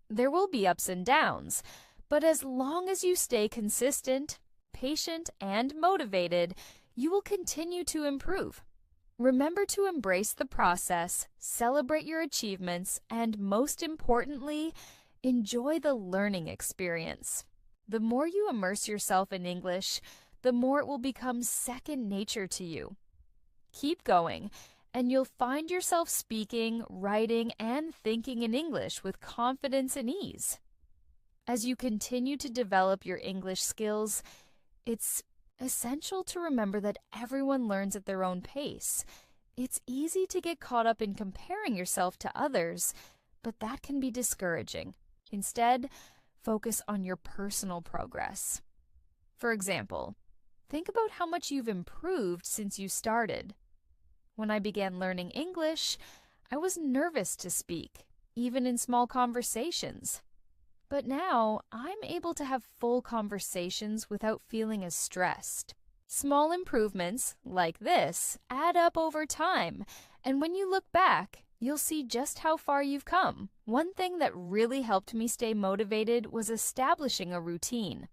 There will be ups and downs, but as long as you stay consistent, patient, and motivated, you will continue to improve. Remember to embrace the process, celebrate your achievements, and most importantly, enjoy the learning experience. The more you immerse yourself in English, the more it will become second nature to you. Keep going, and you'll find yourself speaking, writing, and thinking in English with confidence and ease. As you continue to develop your English skills, it's essential to remember that everyone learns at their own pace. It's easy to get caught up in comparing yourself to others, but that can be discouraging. Instead, focus on your personal progress. For example, Think about how much you've improved since you started. When I began learning English, I was nervous to speak, even in small conversations. But now, I'm able to have full conversations without feeling as stressed. Small improvements, like this, add up over time, and when you look back, you'll see just how far you've come. One thing that really helped me stay motivated was establishing a routine.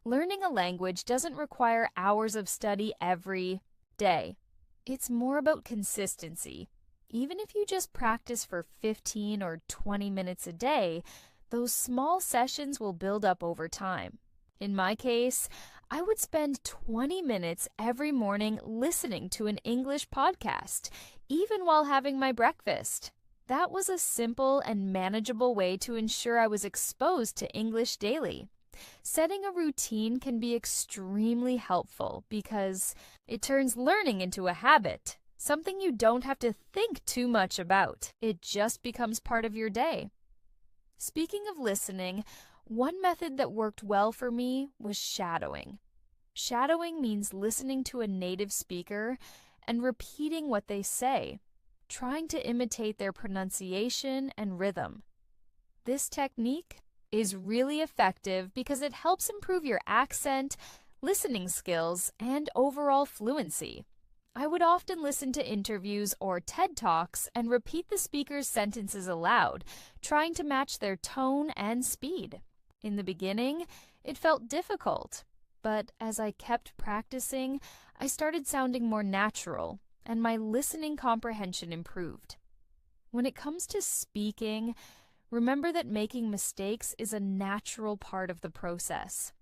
Learning a language doesn't require hours of study every day. It's more about consistency. Even if you just practice for 15 or 20 minutes a day, those small sessions will build up over time. In my case, I would spend 20 minutes every morning listening to an English podcast, even while having my breakfast. That was a simple and manageable way to ensure I was exposed to English daily. Setting a routine can be extremely helpful because it turns learning into a habit, something you don't have to think too much about. It just becomes part of your day. Speaking of listening, one method that worked well for me was shadowing. Shadowing means listening to a native speaker and repeating what they say, trying to imitate their pronunciation and rhythm. This technique is really effective because it helps improve your accent, listening skills, and overall fluency. I would often listen to interviews or TED Talks and repeat the speaker's sentences aloud, trying to match their tone and speed. In the beginning, it felt difficult, but as I kept practicing, I started sounding more natural, and my listening comprehension improved. When it comes to speaking, remember that making mistakes is a natural part of the process.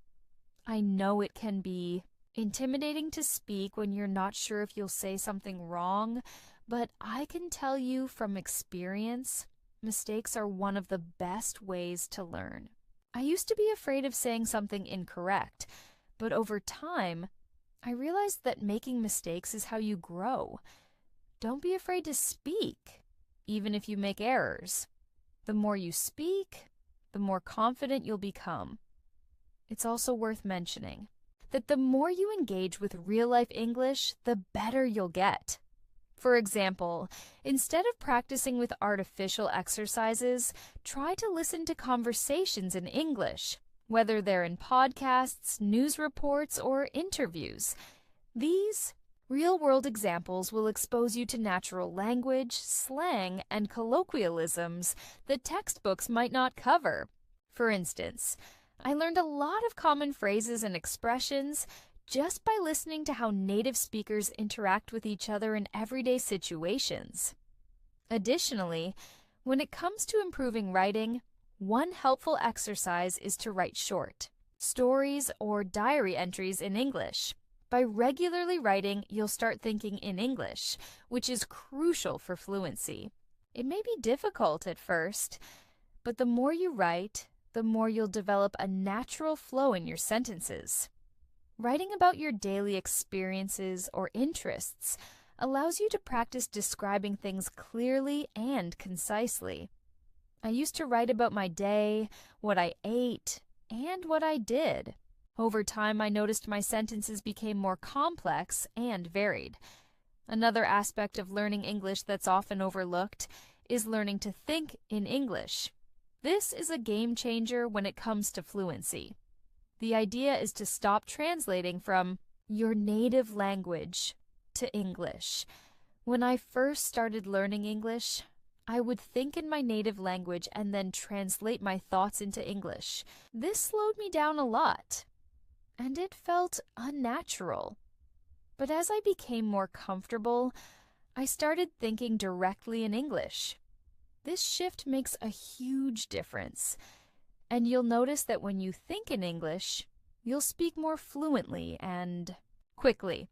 I know it can be intimidating to speak when you're not sure if you'll say something wrong, but I can tell you from experience, mistakes are one of the best ways to learn. I used to be afraid of saying something incorrect, but over time, I realized that making mistakes is how you grow. Don't be afraid to speak, even if you make errors. The more you speak, the more confident you'll become. It's also worth mentioning that the more you engage with real-life English, the better you'll get. For example, instead of practicing with artificial exercises, try to listen to conversations in English, whether they're in podcasts, news reports, or interviews. These real-world examples will expose you to natural language, slang, and colloquialisms that textbooks might not cover. For instance, I learned a lot of common phrases and expressions just by listening to how native speakers interact with each other in everyday situations. Additionally, when it comes to improving writing, one helpful exercise is to write short stories or diary entries in English. By regularly writing, you'll start thinking in English, which is crucial for fluency. It may be difficult at first, but the more you write, the more you'll develop a natural flow in your sentences. Writing about your daily experiences or interests allows you to practice describing things clearly and concisely. I used to write about my day, what I ate, and what I did. Over time, I noticed my sentences became more complex and varied. Another aspect of learning English that's often overlooked is learning to think in English. This is a game changer when it comes to fluency. The idea is to stop translating from your native language to English. When I first started learning English, I would think in my native language and then translate my thoughts into English. This slowed me down a lot, and it felt unnatural. But as I became more comfortable, I started thinking directly in English. This shift makes a huge difference, and you'll notice that when you think in English, you'll speak more fluently and quickly.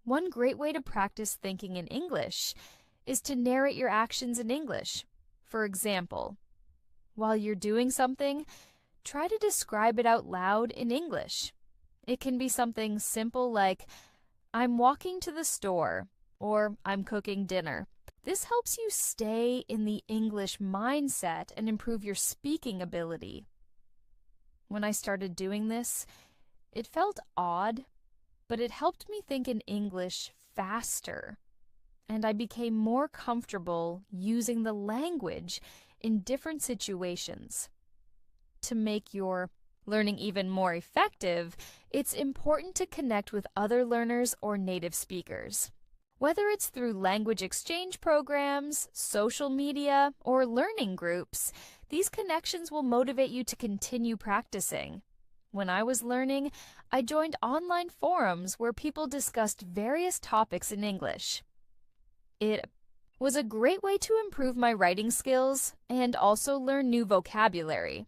One great way to practice thinking in English is to narrate your actions in English. For example, while you're doing something, try to describe it out loud in English. It can be something simple like, I'm walking to the store, or I'm cooking dinner. This helps you stay in the English mindset and improve your speaking ability. When I started doing this, it felt odd, but it helped me think in English faster, and I became more comfortable using the language in different situations. To make your learning even more effective, it's important to connect with other learners or native speakers. Whether it's through language exchange programs, social media, or learning groups, these connections will motivate you to continue practicing. When I was learning, I joined online forums where people discussed various topics in English. It was a great way to improve my writing skills and also learn new vocabulary.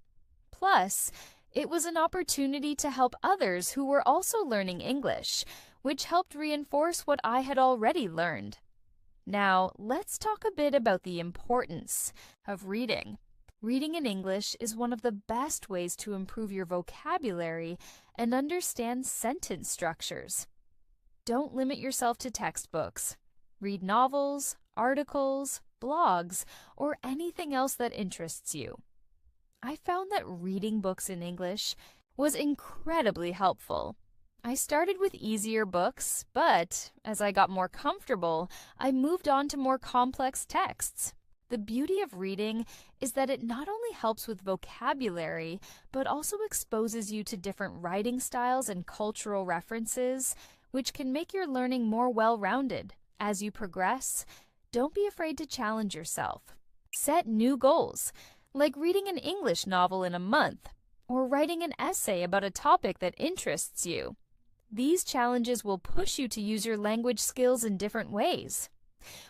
Plus, it was an opportunity to help others who were also learning English, which helped reinforce what I had already learned. Now, let's talk a bit about the importance of reading. Reading in English is one of the best ways to improve your vocabulary and understand sentence structures. Don't limit yourself to textbooks. Read novels, articles, blogs, or anything else that interests you. I found that reading books in English was incredibly helpful. I started with easier books, but as I got more comfortable, I moved on to more complex texts. The beauty of reading is that it not only helps with vocabulary, but also exposes you to different writing styles and cultural references, which can make your learning more well-rounded. As you progress, don't be afraid to challenge yourself. Set new goals, like reading an English novel in a month, or writing an essay about a topic that interests you. These challenges will push you to use your language skills in different ways.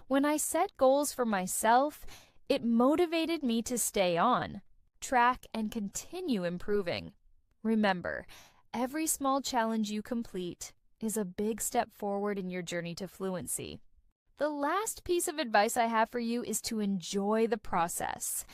When I set goals for myself, it motivated me to stay on track and continue improving. Remember, every small challenge you complete is a big step forward in your journey to fluency. The last piece of advice I have for you is to enjoy the process.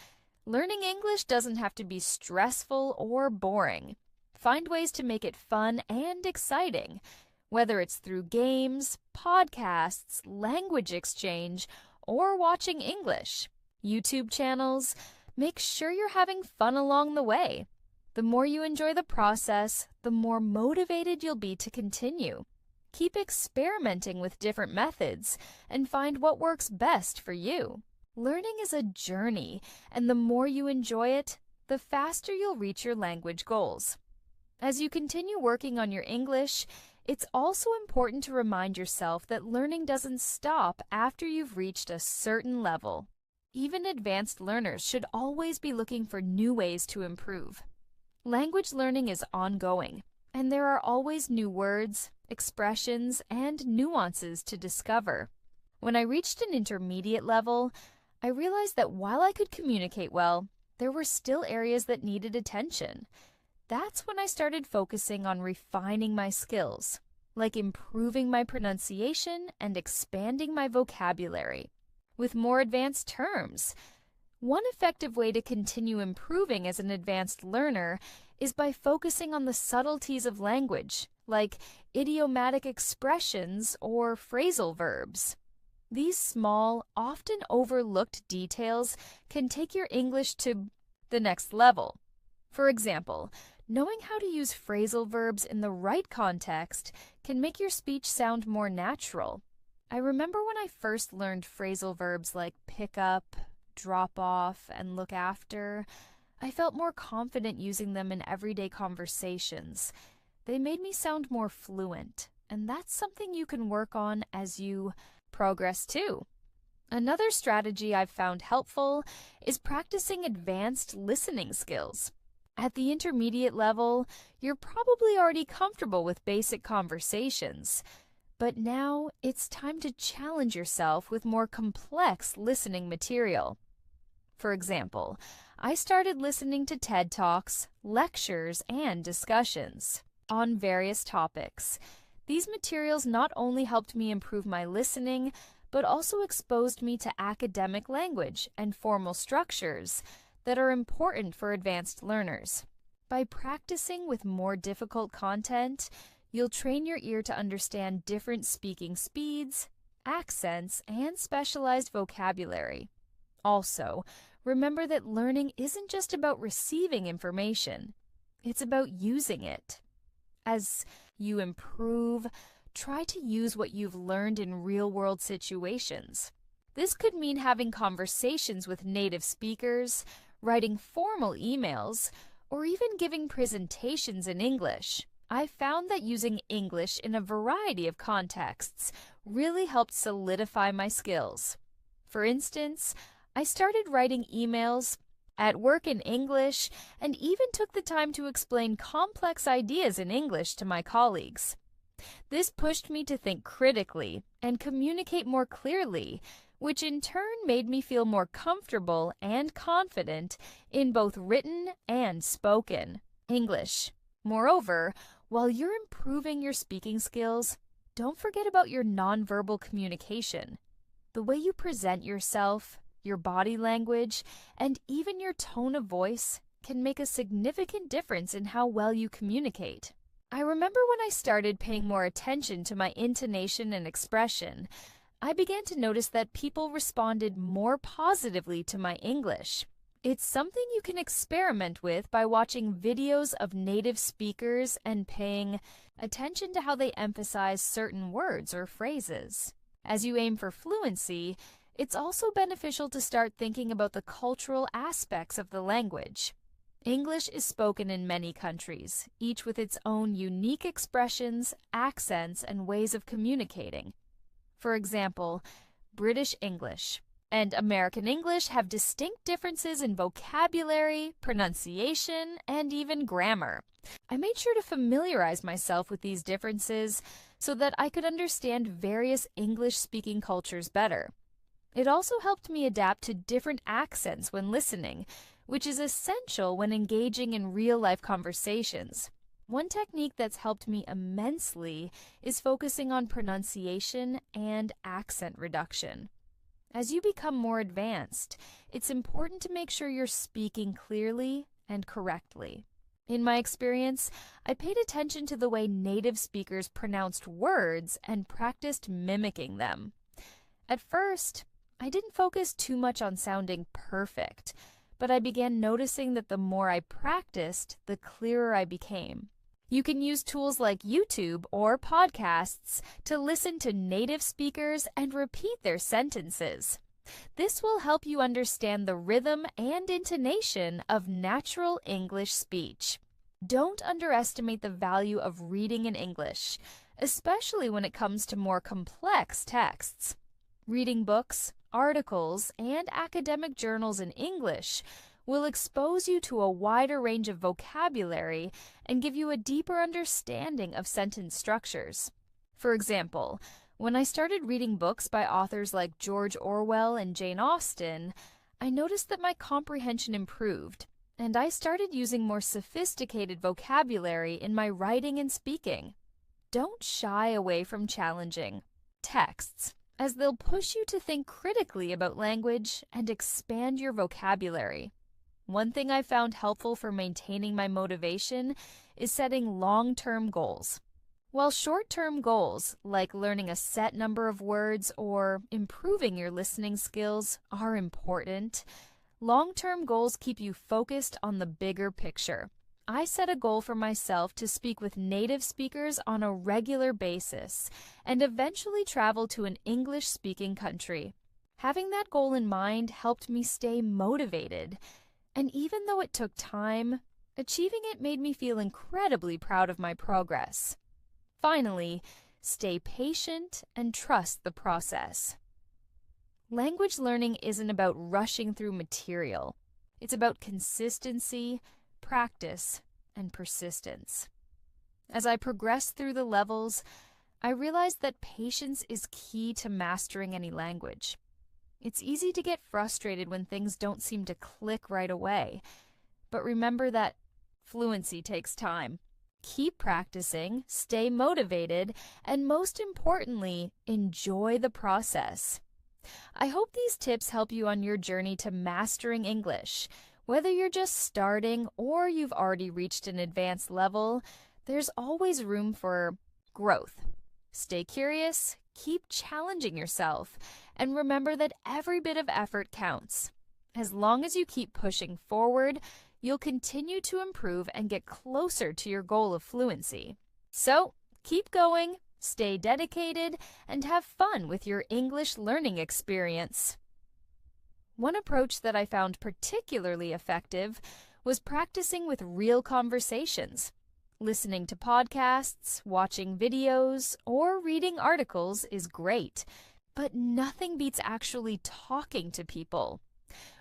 Learning English doesn't have to be stressful or boring. Find ways to make it fun and exciting, whether it's through games, podcasts, language exchange, or watching English YouTube channels. Make sure you're having fun along the way. The more you enjoy the process, the more motivated you'll be to continue. Keep experimenting with different methods and find what works best for you. Learning is a journey, and the more you enjoy it, the faster you'll reach your language goals. As you continue working on your English, it's also important to remind yourself that learning doesn't stop after you've reached a certain level. Even advanced learners should always be looking for new ways to improve. Language learning is ongoing, and there are always new words, expressions, and nuances to discover. When I reached an intermediate level, I realized that while I could communicate well, there were still areas that needed attention. That's when I started focusing on refining my skills, like improving my pronunciation and expanding my vocabulary with more advanced terms. One effective way to continue improving as an advanced learner is by focusing on the subtleties of language, like idiomatic expressions or phrasal verbs. These small, often overlooked details can take your English to the next level. For example, knowing how to use phrasal verbs in the right context can make your speech sound more natural. I remember when I first learned phrasal verbs like pick up, drop off, and look after, I felt more confident using them in everyday conversations. They made me sound more fluent, and that's something you can work on as you progress too. Another strategy I've found helpful is practicing advanced listening skills. At the intermediate level, you're probably already comfortable with basic conversations, but now it's time to challenge yourself with more complex listening material. For example, I started listening to TED Talks, lectures, and discussions on various topics. These materials not only helped me improve my listening, but also exposed me to academic language and formal structures that are important for advanced learners. By practicing with more difficult content, you'll train your ear to understand different speaking speeds, accents, and specialized vocabulary. Also, remember that learning isn't just about receiving information, it's about using it. As you improve, try to use what you've learned in real-world situations. This could mean having conversations with native speakers, writing formal emails, or even giving presentations in English. I found that using English in a variety of contexts really helped solidify my skills. For instance, I started writing emails at work in English and even took the time to explain complex ideas in English to my colleagues. This pushed me to think critically and communicate more clearly, which in turn made me feel more comfortable and confident in both written and spoken English. Moreover, while you're improving your speaking skills, don't forget about your nonverbal communication. The way you present yourself, your body language, and even your tone of voice can make a significant difference in how well you communicate. I remember when I started paying more attention to my intonation and expression, I began to notice that people responded more positively to my English. It's something you can experiment with by watching videos of native speakers and paying attention to how they emphasize certain words or phrases. As you aim for fluency, it's also beneficial to start thinking about the cultural aspects of the language. English is spoken in many countries, each with its own unique expressions, accents, and ways of communicating. For example, British English and American English have distinct differences in vocabulary, pronunciation, and even grammar. I made sure to familiarize myself with these differences so that I could understand various English-speaking cultures better. It also helped me adapt to different accents when listening, which is essential when engaging in real-life conversations. One technique that's helped me immensely is focusing on pronunciation and accent reduction. As you become more advanced, it's important to make sure you're speaking clearly and correctly. In my experience, I paid attention to the way native speakers pronounced words and practiced mimicking them. At first, I didn't focus too much on sounding perfect, but I began noticing that the more I practiced, the clearer I became. You can use tools like YouTube or podcasts to listen to native speakers and repeat their sentences. This will help you understand the rhythm and intonation of natural English speech. Don't underestimate the value of reading in English, especially when it comes to more complex texts. Reading books, articles, and academic journals in English will expose you to a wider range of vocabulary and give you a deeper understanding of sentence structures. For example, when I started reading books by authors like George Orwell and Jane Austen, I noticed that my comprehension improved, and I started using more sophisticated vocabulary in my writing and speaking. Don't shy away from challenging texts, as they'll push you to think critically about language and expand your vocabulary. One thing I found helpful for maintaining my motivation is setting long-term goals. While short-term goals, like learning a set number of words or improving your listening skills, are important, long-term goals keep you focused on the bigger picture. I set a goal for myself to speak with native speakers on a regular basis and eventually travel to an English-speaking country. Having that goal in mind helped me stay motivated, and even though it took time, achieving it made me feel incredibly proud of my progress. Finally, stay patient and trust the process. Language learning isn't about rushing through material. It's about consistency, practice, and persistence. As I progressed through the levels, I realized that patience is key to mastering any language. It's easy to get frustrated when things don't seem to click right away, but remember that fluency takes time. Keep practicing, stay motivated, and most importantly, enjoy the process. I hope these tips help you on your journey to mastering English. Whether you're just starting or you've already reached an advanced level, there's always room for growth. Stay curious, keep challenging yourself, and remember that every bit of effort counts. As long as you keep pushing forward, you'll continue to improve and get closer to your goal of fluency. So, keep going, stay dedicated, and have fun with your English learning experience. One approach that I found particularly effective was practicing with real conversations. Listening to podcasts, watching videos, or reading articles is great, but nothing beats actually talking to people.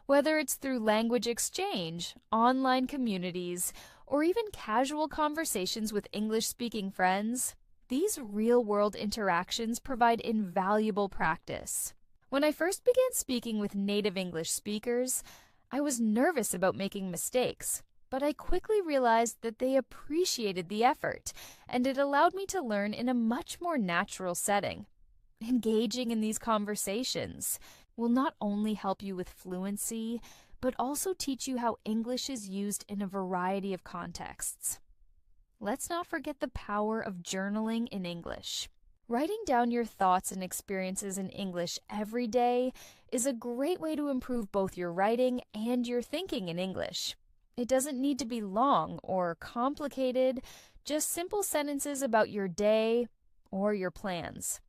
Whether it's through language exchange, online communities, or even casual conversations with English-speaking friends, these real-world interactions provide invaluable practice. When I first began speaking with native English speakers, I was nervous about making mistakes, but I quickly realized that they appreciated the effort, and it allowed me to learn in a much more natural setting. Engaging in these conversations will not only help you with fluency, but also teach you how English is used in a variety of contexts. Let's not forget the power of journaling in English. Writing down your thoughts and experiences in English every day is a great way to improve both your writing and your thinking in English. It doesn't need to be long or complicated, just simple sentences about your day or your plans.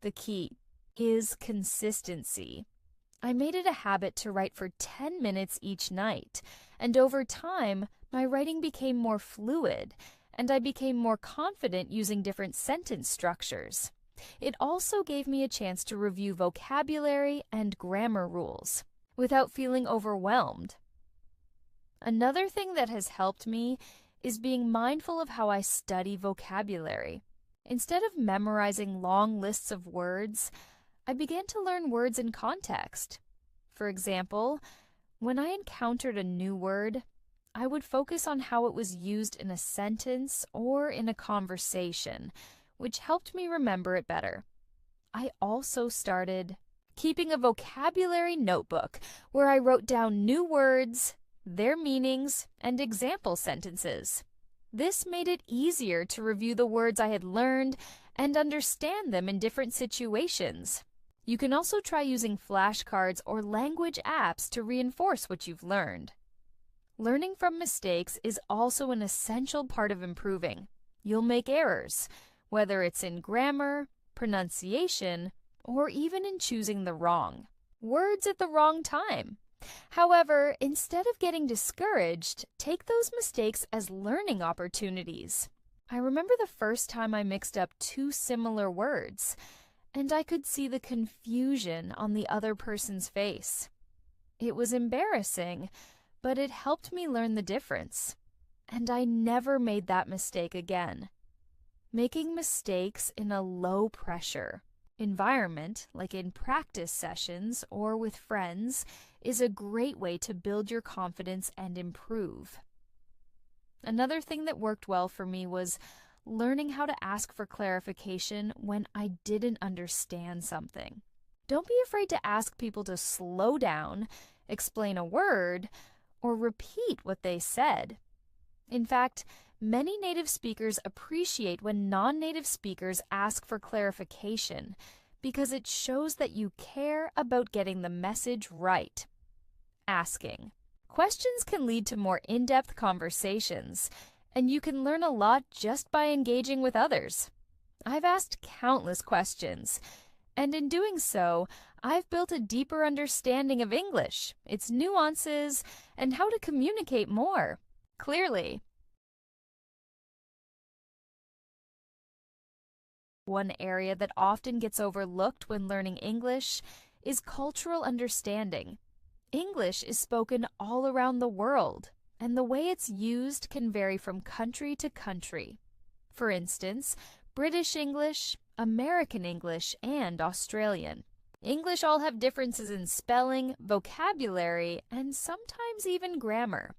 The key is consistency. I made it a habit to write for 10 minutes each night, and over time, my writing became more fluid, and I became more confident using different sentence structures. It also gave me a chance to review vocabulary and grammar rules without feeling overwhelmed. Another thing that has helped me is being mindful of how I study vocabulary. Instead of memorizing long lists of words, I began to learn words in context. For example, when I encountered a new word, I would focus on how it was used in a sentence or in a conversation, which helped me remember it better. I also started keeping a vocabulary notebook where I wrote down new words, their meanings, and example sentences. This made it easier to review the words I had learned and understand them in different situations. You can also try using flashcards or language apps to reinforce what you've learned. Learning from mistakes is also an essential part of improving. You'll make errors, whether it's in grammar, pronunciation, or even in choosing the wrong words at the wrong time. However, instead of getting discouraged, take those mistakes as learning opportunities. I remember the first time I mixed up two similar words, and I could see the confusion on the other person's face. It was embarrassing, but it helped me learn the difference, and I never made that mistake again. Making mistakes in a low-pressure environment, like in practice sessions or with friends, is a great way to build your confidence and improve. Another thing that worked well for me was learning how to ask for clarification when I didn't understand something. Don't be afraid to ask people to slow down, explain a word, or repeat what they said. In fact, many native speakers appreciate when non-native speakers ask for clarification because it shows that you care about getting the message right. Asking. Questions can lead to more in-depth conversations, and you can learn a lot just by engaging with others. I've asked countless questions, and in doing so, I've built a deeper understanding of English, its nuances, and how to communicate more clearly. One area that often gets overlooked when learning English is cultural understanding. English is spoken all around the world, and the way it's used can vary from country to country. For instance, British English, American English, and Australian English all have differences in spelling, vocabulary, and sometimes even grammar.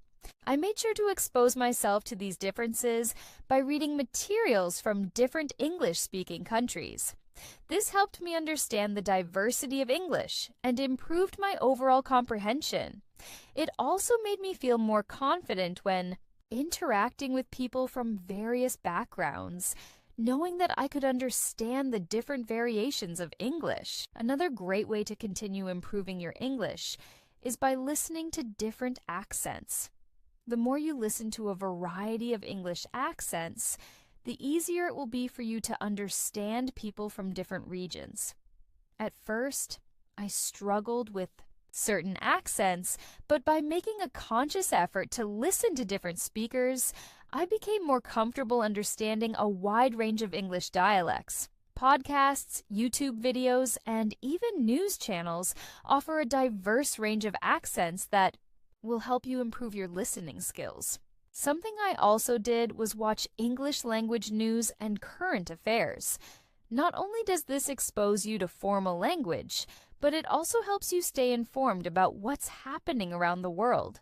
I made sure to expose myself to these differences by reading materials from different English-speaking countries. This helped me understand the diversity of English and improved my overall comprehension. It also made me feel more confident when interacting with people from various backgrounds, knowing that I could understand the different variations of English. Another great way to continue improving your English is by listening to different accents. The more you listen to a variety of English accents, the easier it will be for you to understand people from different regions. At first, I struggled with certain accents, but by making a conscious effort to listen to different speakers, I became more comfortable understanding a wide range of English dialects. Podcasts, YouTube videos, and even news channels offer a diverse range of accents that will help you improve your listening skills. Something I also did was watch English language news and current affairs. Not only does this expose you to formal language, but it also helps you stay informed about what's happening around the world.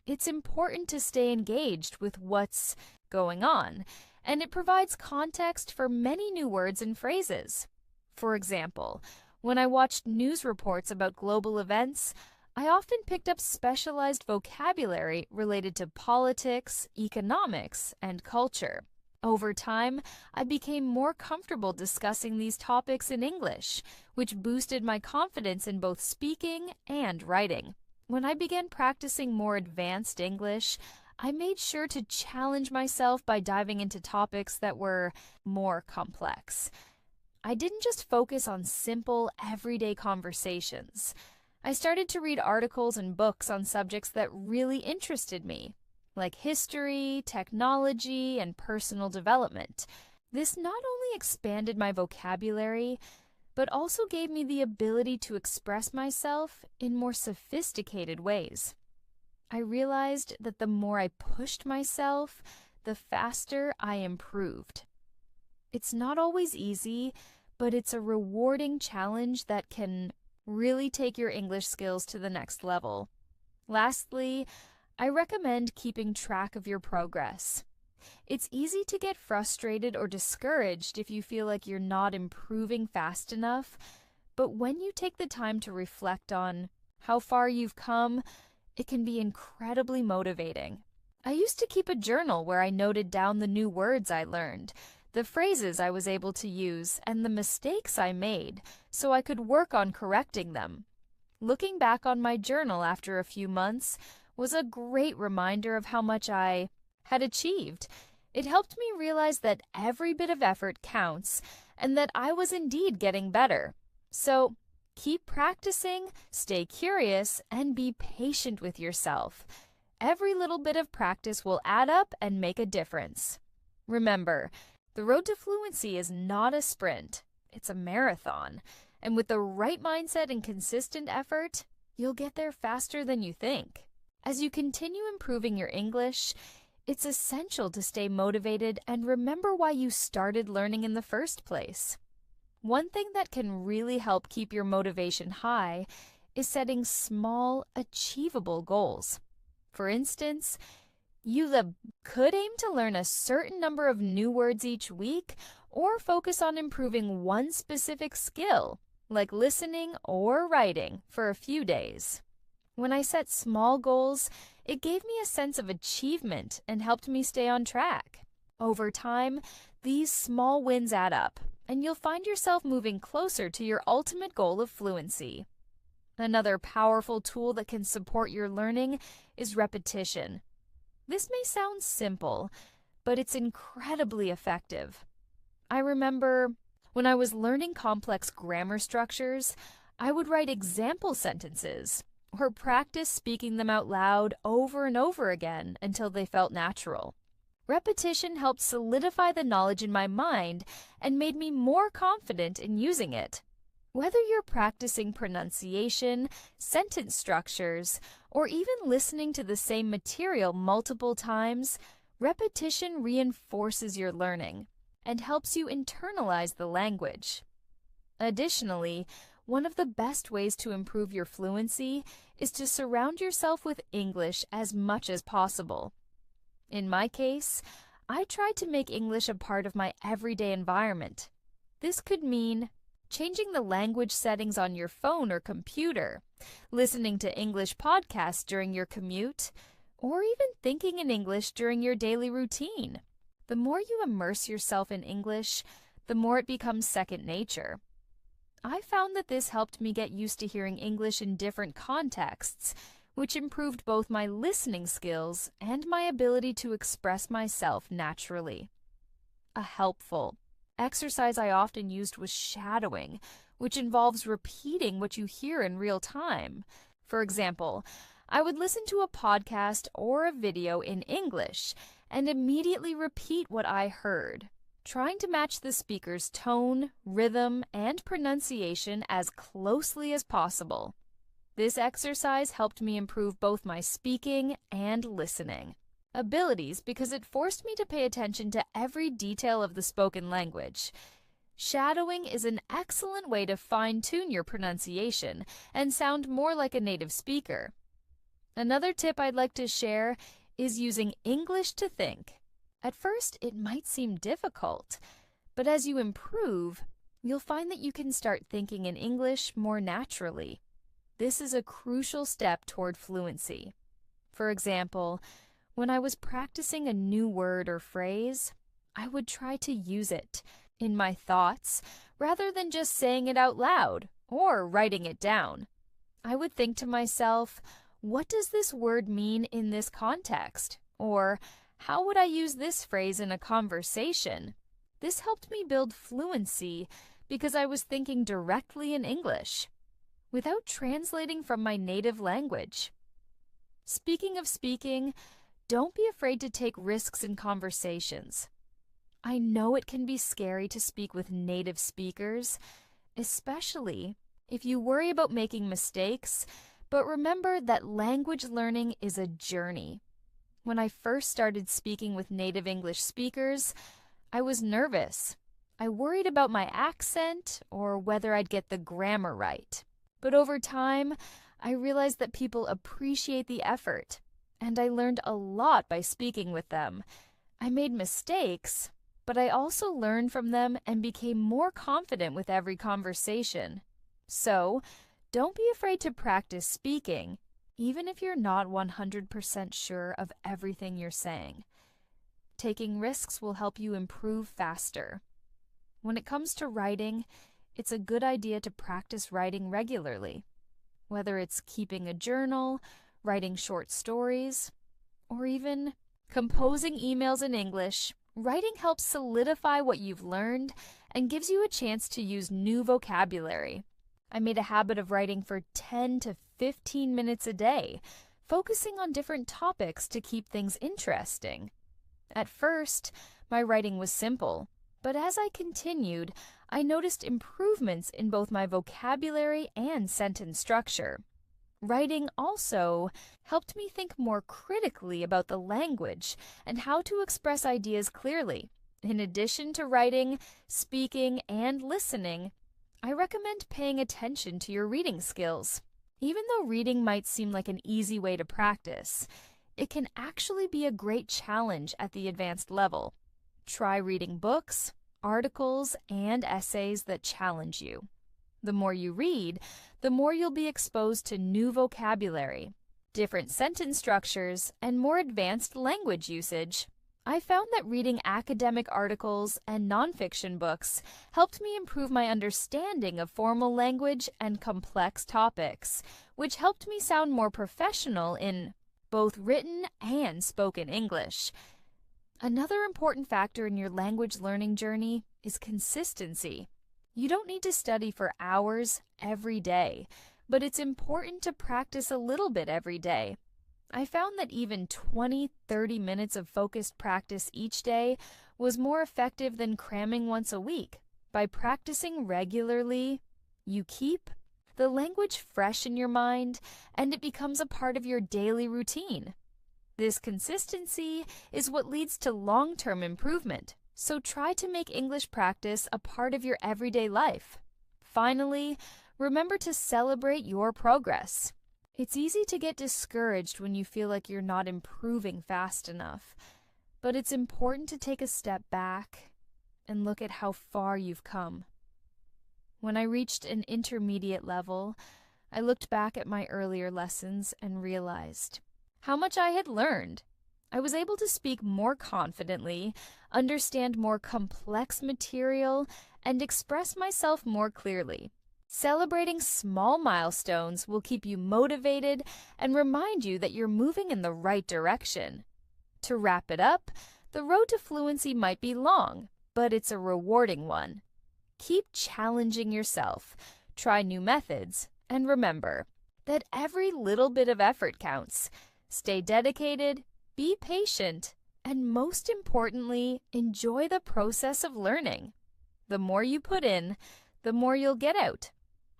It's important to stay engaged with what's going on, and it provides context for many new words and phrases. For example, when I watched news reports about global events, I often picked up specialized vocabulary related to politics, economics, and culture. Over time, I became more comfortable discussing these topics in English, which boosted my confidence in both speaking and writing. When I began practicing more advanced English, I made sure to challenge myself by diving into topics that were more complex. I didn't just focus on simple, everyday conversations. I started to read articles and books on subjects that really interested me, like history, technology, and personal development. This not only expanded my vocabulary, but also gave me the ability to express myself in more sophisticated ways. I realized that the more I pushed myself, the faster I improved. It's not always easy, but it's a rewarding challenge that can really take your English skills to the next level. Lastly, I recommend keeping track of your progress. It's easy to get frustrated or discouraged if you feel like you're not improving fast enough, but when you take the time to reflect on how far you've come, it can be incredibly motivating. I used to keep a journal where I noted down the new words I learned, the phrases I was able to use, and the mistakes I made, so I could work on correcting them. Looking back on my journal after a few months was a great reminder of how much I had achieved. It helped me realize that every bit of effort counts and that I was indeed getting better. So, keep practicing, stay curious, and be patient with yourself. Every little bit of practice will add up and make a difference. Remember, the road to fluency is not a sprint, it's a marathon. And with the right mindset and consistent effort, you'll get there faster than you think. As you continue improving your English, it's essential to stay motivated and remember why you started learning in the first place. One thing that can really help keep your motivation high is setting small, achievable goals. For instance, you could aim to learn a certain number of new words each week or focus on improving one specific skill, like listening or writing, for a few days. When I set small goals, it gave me a sense of achievement and helped me stay on track. Over time, these small wins add up, and you'll find yourself moving closer to your ultimate goal of fluency. Another powerful tool that can support your learning is repetition. This may sound simple, but it's incredibly effective. I remember when I was learning complex grammar structures, I would write example sentences or practice speaking them out loud over and over again until they felt natural. Repetition helped solidify the knowledge in my mind and made me more confident in using it. Whether you're practicing pronunciation, sentence structures, or even listening to the same material multiple times, repetition reinforces your learning and helps you internalize the language. Additionally, one of the best ways to improve your fluency is to surround yourself with English as much as possible. In my case, I tried to make English a part of my everyday environment. This could mean changing the language settings on your phone or computer, listening to English podcasts during your commute, or even thinking in English during your daily routine. The more you immerse yourself in English, the more it becomes second nature. I found that this helped me get used to hearing English in different contexts, which improved both my listening skills and my ability to express myself naturally. a helpful. Exercise I often used was shadowing, which involves repeating what you hear in real time. For example, I would listen to a podcast or a video in English and immediately repeat what I heard, trying to match the speaker's tone, rhythm, and pronunciation as closely as possible. This exercise helped me improve both my speaking and listening abilities because it forced me to pay attention to every detail of the spoken language. Shadowing is an excellent way to fine-tune your pronunciation and sound more like a native speaker. Another tip I'd like to share is using English to think. At first, it might seem difficult, but as you improve, you'll find that you can start thinking in English more naturally. This is a crucial step toward fluency. For example, when I was practicing a new word or phrase, I would try to use it in my thoughts rather than just saying it out loud or writing it down. I would think to myself, what does this word mean in this context? Or how would I use this phrase in a conversation? This helped me build fluency because I was thinking directly in English, without translating from my native language. Speaking of speaking, don't be afraid to take risks in conversations. I know it can be scary to speak with native speakers, especially if you worry about making mistakes, but remember that language learning is a journey. When I first started speaking with native English speakers, I was nervous. I worried about my accent or whether I'd get the grammar right. But over time, I realized that people appreciate the effort, and I learned a lot by speaking with them. I made mistakes, but I also learned from them and became more confident with every conversation. So, don't be afraid to practice speaking, even if you're not 100% sure of everything you're saying. Taking risks will help you improve faster. When it comes to writing, it's a good idea to practice writing regularly. Whether it's keeping a journal, writing short stories, or even composing emails in English, writing helps solidify what you've learned and gives you a chance to use new vocabulary. I made a habit of writing for 10 to 15 minutes a day, focusing on different topics to keep things interesting. At first, my writing was simple, but as I continued, I noticed improvements in both my vocabulary and sentence structure. Writing also helped me think more critically about the language and how to express ideas clearly. In addition to writing, speaking, and listening, I recommend paying attention to your reading skills. Even though reading might seem like an easy way to practice, it can actually be a great challenge at the advanced level. Try reading books, articles, and essays that challenge you. The more you read, the more you'll be exposed to new vocabulary, different sentence structures, and more advanced language usage. I found that reading academic articles and nonfiction books helped me improve my understanding of formal language and complex topics, which helped me sound more professional in both written and spoken English. Another important factor in your language learning journey is consistency. You don't need to study for hours every day, but it's important to practice a little bit every day. I found that even 20-30 minutes of focused practice each day was more effective than cramming once a week. By practicing regularly, you keep the language fresh in your mind, and it becomes a part of your daily routine. This consistency is what leads to long-term improvement, so try to make English practice a part of your everyday life. Finally, remember to celebrate your progress. It's easy to get discouraged when you feel like you're not improving fast enough, but it's important to take a step back and look at how far you've come. When I reached an intermediate level, I looked back at my earlier lessons and realized how much I had learned. I was able to speak more confidently, understand more complex material, and express myself more clearly. Celebrating small milestones will keep you motivated and remind you that you're moving in the right direction. To wrap it up, the road to fluency might be long, but it's a rewarding one. Keep challenging yourself, try new methods, and remember that every little bit of effort counts. Stay dedicated, be patient, and most importantly, enjoy the process of learning. The more you put in, the more you'll get out.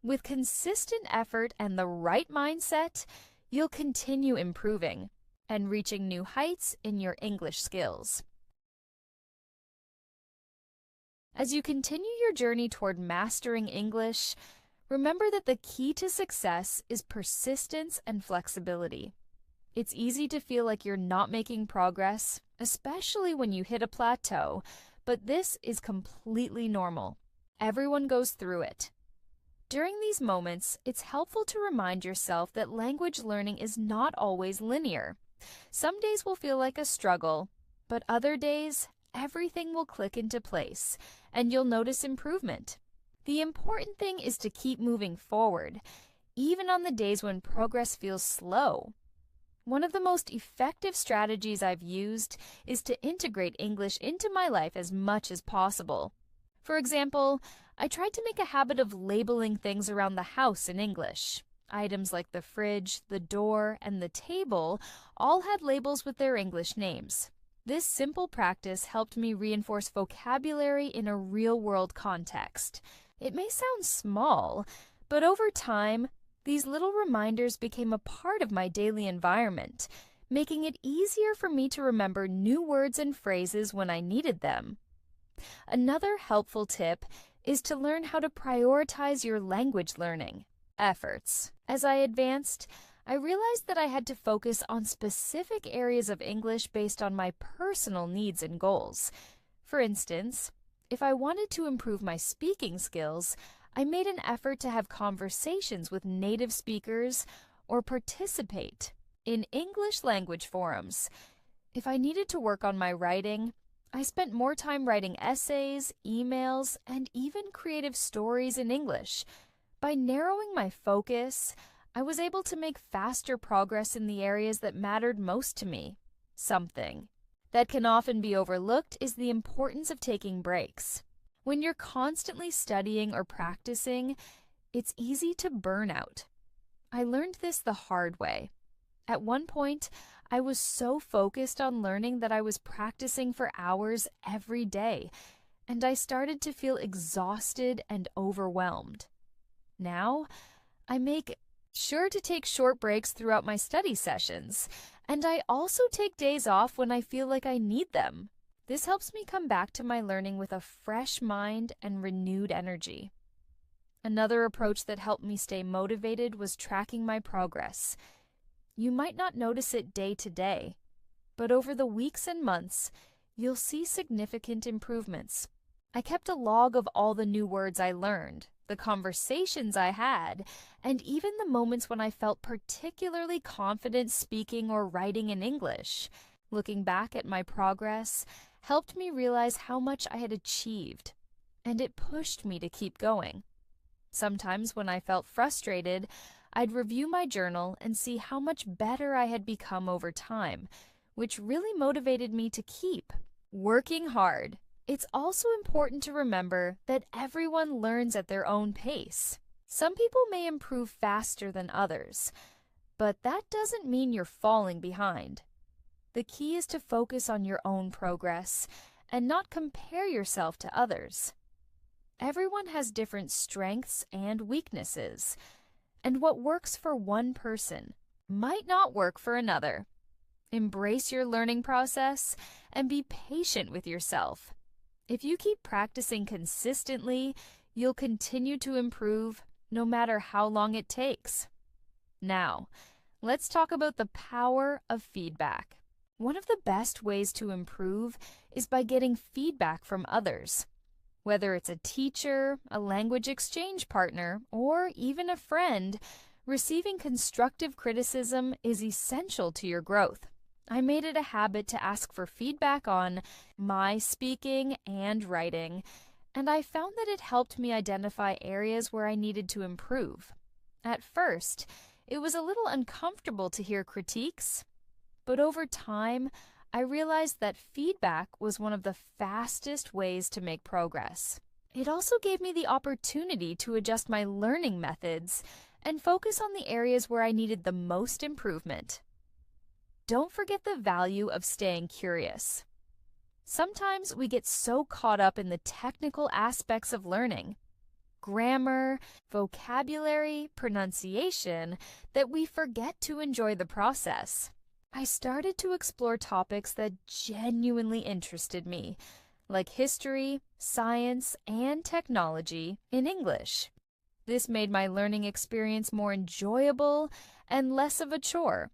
With consistent effort and the right mindset, you'll continue improving and reaching new heights in your English skills. As you continue your journey toward mastering English, remember that the key to success is persistence and flexibility. It's easy to feel like you're not making progress, especially when you hit a plateau, but this is completely normal. Everyone goes through it. During these moments, it's helpful to remind yourself that language learning is not always linear. Some days will feel like a struggle, but other days, everything will click into place, and you'll notice improvement. The important thing is to keep moving forward, even on the days when progress feels slow. One of the most effective strategies I've used is to integrate English into my life as much as possible. For example, I tried to make a habit of labeling things around the house in English. Items like the fridge, the door, and the table all had labels with their English names. This simple practice helped me reinforce vocabulary in a real-world context. It may sound small, but over time, these little reminders became a part of my daily environment, making it easier for me to remember new words and phrases when I needed them. Another helpful tip is to learn how to prioritize your language learning efforts. As I advanced, I realized that I had to focus on specific areas of English based on my personal needs and goals. For instance, if I wanted to improve my speaking skills, I made an effort to have conversations with native speakers or participate in English language forums. If I needed to work on my writing, I spent more time writing essays, emails, and even creative stories in English. By narrowing my focus, I was able to make faster progress in the areas that mattered most to me. Something that can often be overlooked is the importance of taking breaks. When you're constantly studying or practicing, it's easy to burn out. I learned this the hard way. At one point, I was so focused on learning that I was practicing for hours every day, and I started to feel exhausted and overwhelmed. Now, I make sure to take short breaks throughout my study sessions, and I also take days off when I feel like I need them. This helps me come back to my learning with a fresh mind and renewed energy. Another approach that helped me stay motivated was tracking my progress. You might not notice it day to day, but over the weeks and months, you'll see significant improvements. I kept a log of all the new words I learned, the conversations I had, and even the moments when I felt particularly confident speaking or writing in English. Looking back at my progress helped me realize how much I had achieved, and it pushed me to keep going. Sometimes when I felt frustrated, I'd review my journal and see how much better I had become over time, which really motivated me to keep working hard. It's also important to remember that everyone learns at their own pace. Some people may improve faster than others, but that doesn't mean you're falling behind. The key is to focus on your own progress and not compare yourself to others. Everyone has different strengths and weaknesses, and what works for one person might not work for another. Embrace your learning process and be patient with yourself. If you keep practicing consistently, you'll continue to improve no matter how long it takes. Now, let's talk about the power of feedback. One of the best ways to improve is by getting feedback from others. Whether it's a teacher, a language exchange partner, or even a friend, receiving constructive criticism is essential to your growth. I made it a habit to ask for feedback on my speaking and writing, and I found that it helped me identify areas where I needed to improve. At first, it was a little uncomfortable to hear critiques, but over time, I realized that feedback was one of the fastest ways to make progress. It also gave me the opportunity to adjust my learning methods and focus on the areas where I needed the most improvement. Don't forget the value of staying curious. Sometimes we get so caught up in the technical aspects of learning, grammar, vocabulary, pronunciation, that we forget to enjoy the process. I started to explore topics that genuinely interested me, like history, science, and technology in English. This made my learning experience more enjoyable and less of a chore.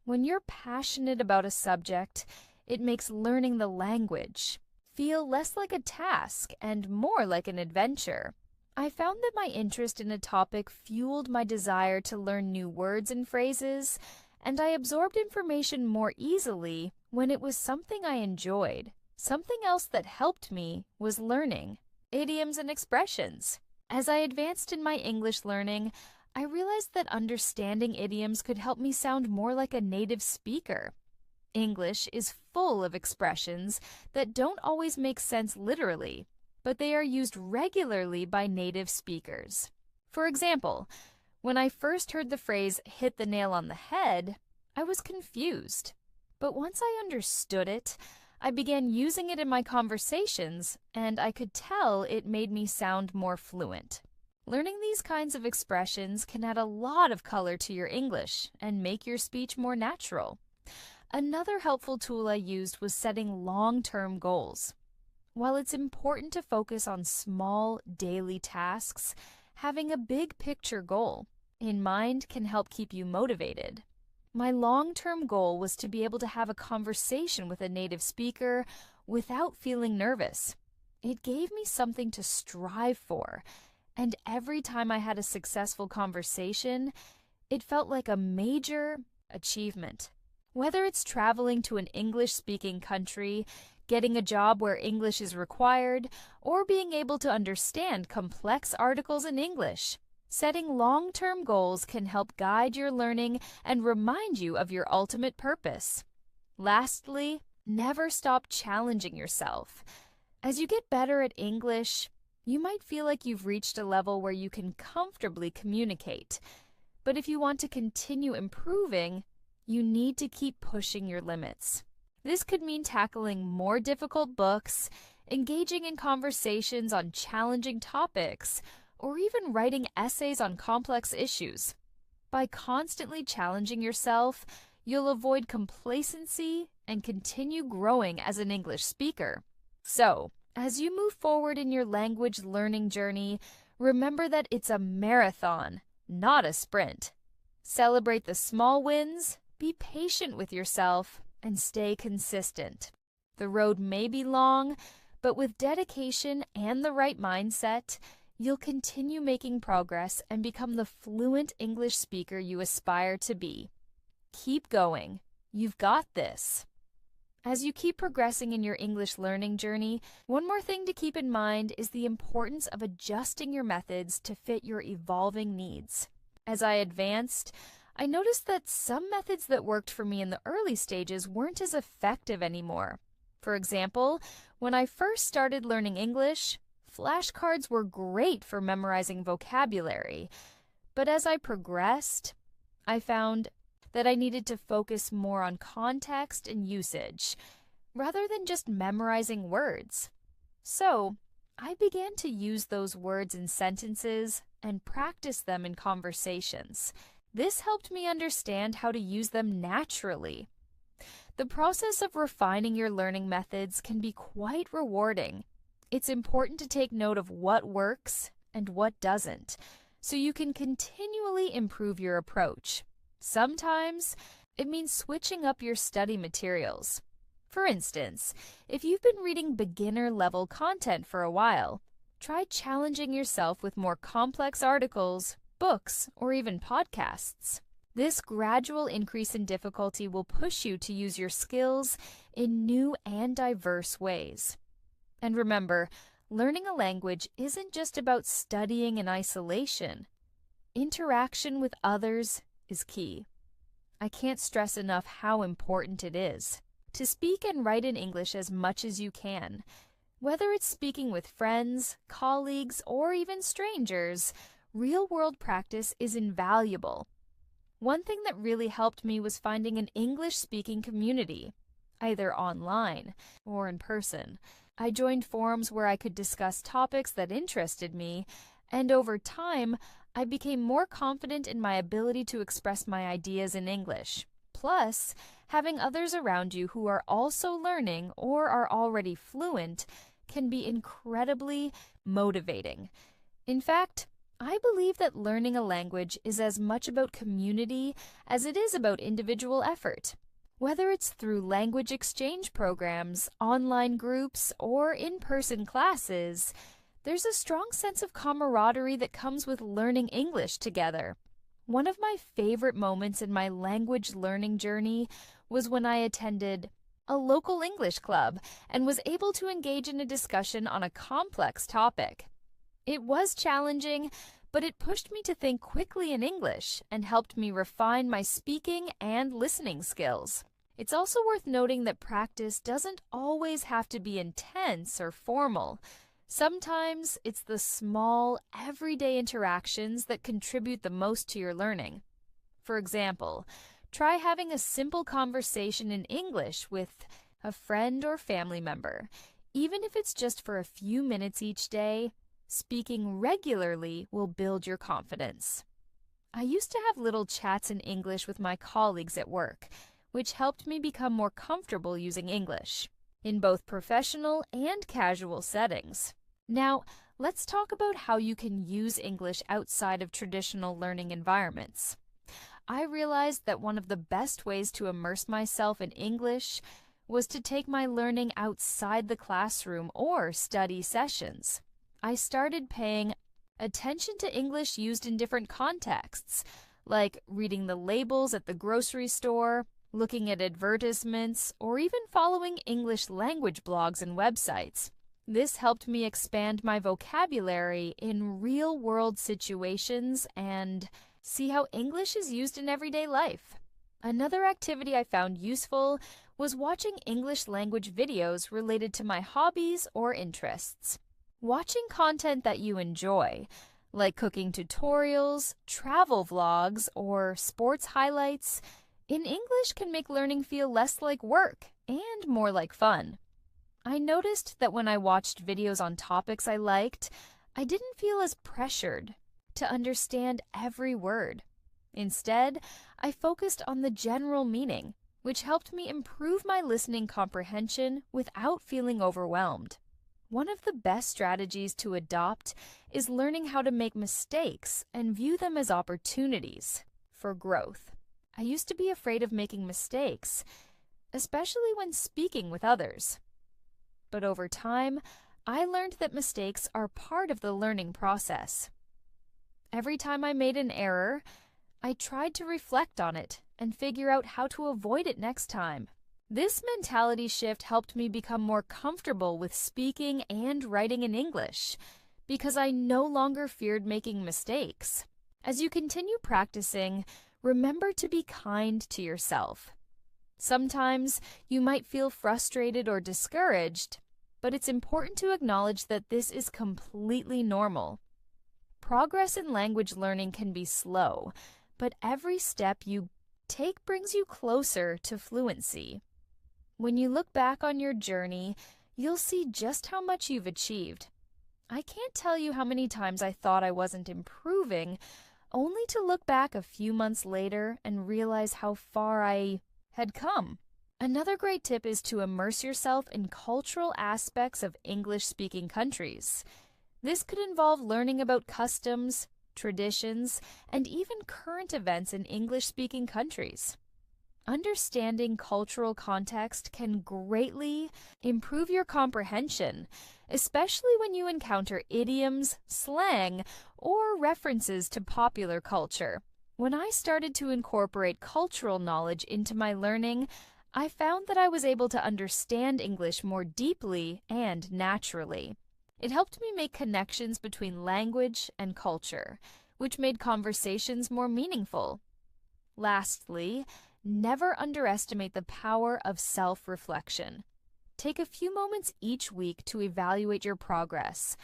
When you're passionate about a subject, it makes learning the language feel less like a task and more like an adventure. I found that my interest in a topic fueled my desire to learn new words and phrases, and I absorbed information more easily when it was something I enjoyed. Something else that helped me was learning idioms and expressions. As I advanced in my English learning, I realized that understanding idioms could help me sound more like a native speaker. English is full of expressions that don't always make sense literally, but they are used regularly by native speakers. For example, when I first heard the phrase "hit the nail on the head," I was confused. But once I understood it, I began using it in my conversations, and I could tell it made me sound more fluent. Learning these kinds of expressions can add a lot of color to your English and make your speech more natural. Another helpful tool I used was setting long-term goals. While it's important to focus on small, daily tasks, having a big picture goal in mind can help keep you motivated. My long-term goal was to be able to have a conversation with a native speaker without feeling nervous. It gave me something to strive for, and every time I had a successful conversation, it felt like a major achievement. Whether it's traveling to an English-speaking country, getting a job where English is required, or being able to understand complex articles in English, setting long-term goals can help guide your learning and remind you of your ultimate purpose. Lastly, never stop challenging yourself. As you get better at English, you might feel like you've reached a level where you can comfortably communicate. But if you want to continue improving, you need to keep pushing your limits. This could mean tackling more difficult books, engaging in conversations on challenging topics, or even writing essays on complex issues. By constantly challenging yourself, you'll avoid complacency and continue growing as an English speaker. So, as you move forward in your language learning journey, remember that it's a marathon, not a sprint. Celebrate the small wins, be patient with yourself, and stay consistent. The road may be long, but with dedication and the right mindset, you'll continue making progress and become the fluent English speaker you aspire to be. Keep going. You've got this. As you keep progressing in your English learning journey, one more thing to keep in mind is the importance of adjusting your methods to fit your evolving needs. As I advanced, I noticed that some methods that worked for me in the early stages weren't as effective anymore. For example, when I first started learning English, flashcards were great for memorizing vocabulary, but as I progressed, I found that I needed to focus more on context and usage, rather than just memorizing words. So, I began to use those words in sentences and practice them in conversations. This helped me understand how to use them naturally. The process of refining your learning methods can be quite rewarding. It's important to take note of what works and what doesn't, so you can continually improve your approach. Sometimes, it means switching up your study materials. For instance, if you've been reading beginner-level content for a while, try challenging yourself with more complex articles, books, or even podcasts. This gradual increase in difficulty will push you to use your skills in new and diverse ways. And remember, learning a language isn't just about studying in isolation. Interaction with others is key. I can't stress enough how important it is. to speak and write in English as much as you can. Whether it's speaking with friends, colleagues, or even strangers, real-world practice is invaluable. One thing that really helped me was finding an English-speaking community, either online or in person. I joined forums where I could discuss topics that interested me, and over time, I became more confident in my ability to express my ideas in English. Plus, having others around you who are also learning or are already fluent can be incredibly motivating. In fact, I believe that learning a language is as much about community as it is about individual effort. Whether it's through language exchange programs, online groups, or in-person classes, there's a strong sense of camaraderie that comes with learning English together. One of my favorite moments in my language learning journey was when I attended a local English club and was able to engage in a discussion on a complex topic. It was challenging, but it pushed me to think quickly in English and helped me refine my speaking and listening skills. It's also worth noting that practice doesn't always have to be intense or formal. Sometimes it's the small, everyday interactions that contribute the most to your learning. For example, try having a simple conversation in English with a friend or family member. Even if it's just for a few minutes each day, speaking regularly will build your confidence. I used to have little chats in English with my colleagues at work, which helped me become more comfortable using English in both professional and casual settings. Now, let's talk about how you can use English outside of traditional learning environments. I realized that one of the best ways to immerse myself in English was to take my learning outside the classroom or study sessions. I started paying attention to English used in different contexts, like reading the labels at the grocery store, looking at advertisements, or even following English language blogs and websites. This helped me expand my vocabulary in real-world situations and see how English is used in everyday life. Another activity I found useful was watching English language videos related to my hobbies or interests. Watching content that you enjoy, like cooking tutorials, travel vlogs, or sports highlights, in English can make learning feel less like work and more like fun. I noticed that when I watched videos on topics I liked, I didn't feel as pressured to understand every word. Instead, I focused on the general meaning, which helped me improve my listening comprehension without feeling overwhelmed. One of the best strategies to adopt is learning how to make mistakes and view them as opportunities for growth. I used to be afraid of making mistakes, especially when speaking with others. But over time, I learned that mistakes are part of the learning process. Every time I made an error, I tried to reflect on it and figure out how to avoid it next time. This mentality shift helped me become more comfortable with speaking and writing in English because I no longer feared making mistakes. As you continue practicing, remember to be kind to yourself. Sometimes you might feel frustrated or discouraged, but it's important to acknowledge that this is completely normal. Progress in language learning can be slow, but every step you take brings you closer to fluency. When you look back on your journey, you'll see just how much you've achieved. I can't tell you how many times I thought I wasn't improving, only to look back a few months later and realize how far I had come. Another great tip is to immerse yourself in cultural aspects of English-speaking countries. This could involve learning about customs, traditions, and even current events in English-speaking countries. Understanding cultural context can greatly improve your comprehension, especially when you encounter idioms, slang, or references to popular culture. When I started to incorporate cultural knowledge into my learning, I found that I was able to understand English more deeply and naturally. It helped me make connections between language and culture, which made conversations more meaningful. Lastly, never underestimate the power of self-reflection. Take a few moments each week to evaluate your progress.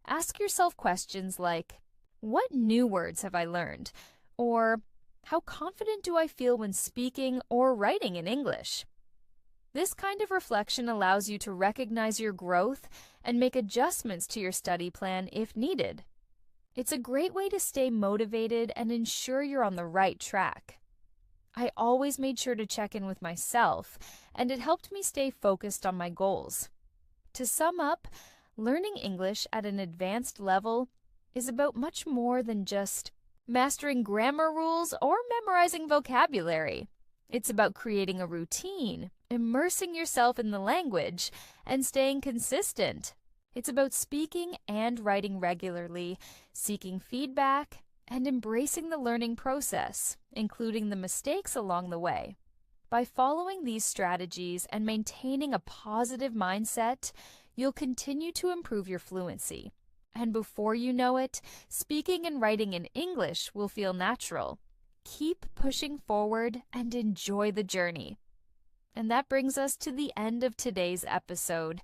Ask yourself questions like, what new words have I learned? Or, how confident do I feel when speaking or writing in English? This kind of reflection allows you to recognize your growth and make adjustments to your study plan if needed. It's a great way to stay motivated and ensure you're on the right track. I always made sure to check in with myself, and it helped me stay focused on my goals. To sum up, learning English at an advanced level is about much more than just mastering grammar rules or memorizing vocabulary. It's about creating a routine, immersing yourself in the language, and staying consistent. It's about speaking and writing regularly, seeking feedback, and embracing the learning process, including the mistakes along the way. By following these strategies and maintaining a positive mindset, you'll continue to improve your fluency. And before you know it, speaking and writing in English will feel natural. Keep pushing forward and enjoy the journey. And that brings us to the end of today's episode.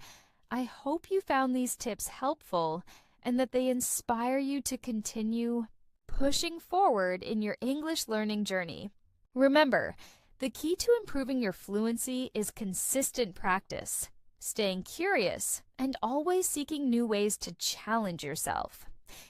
I hope you found these tips helpful and that they inspire you to continue pushing forward in your English learning journey. Remember, the key to improving your fluency is consistent practice, staying curious, and always seeking new ways to challenge yourself.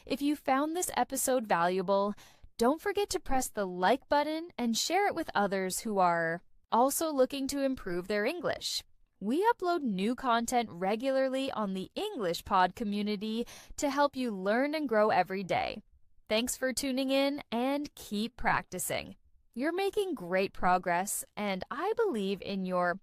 If you found this episode valuable, don't forget to press the like button and share it with others who are also looking to improve their English. We upload new content regularly on the English Pod community to help you learn and grow every day. Thanks for tuning in and keep practicing. You're making great progress, and I believe in your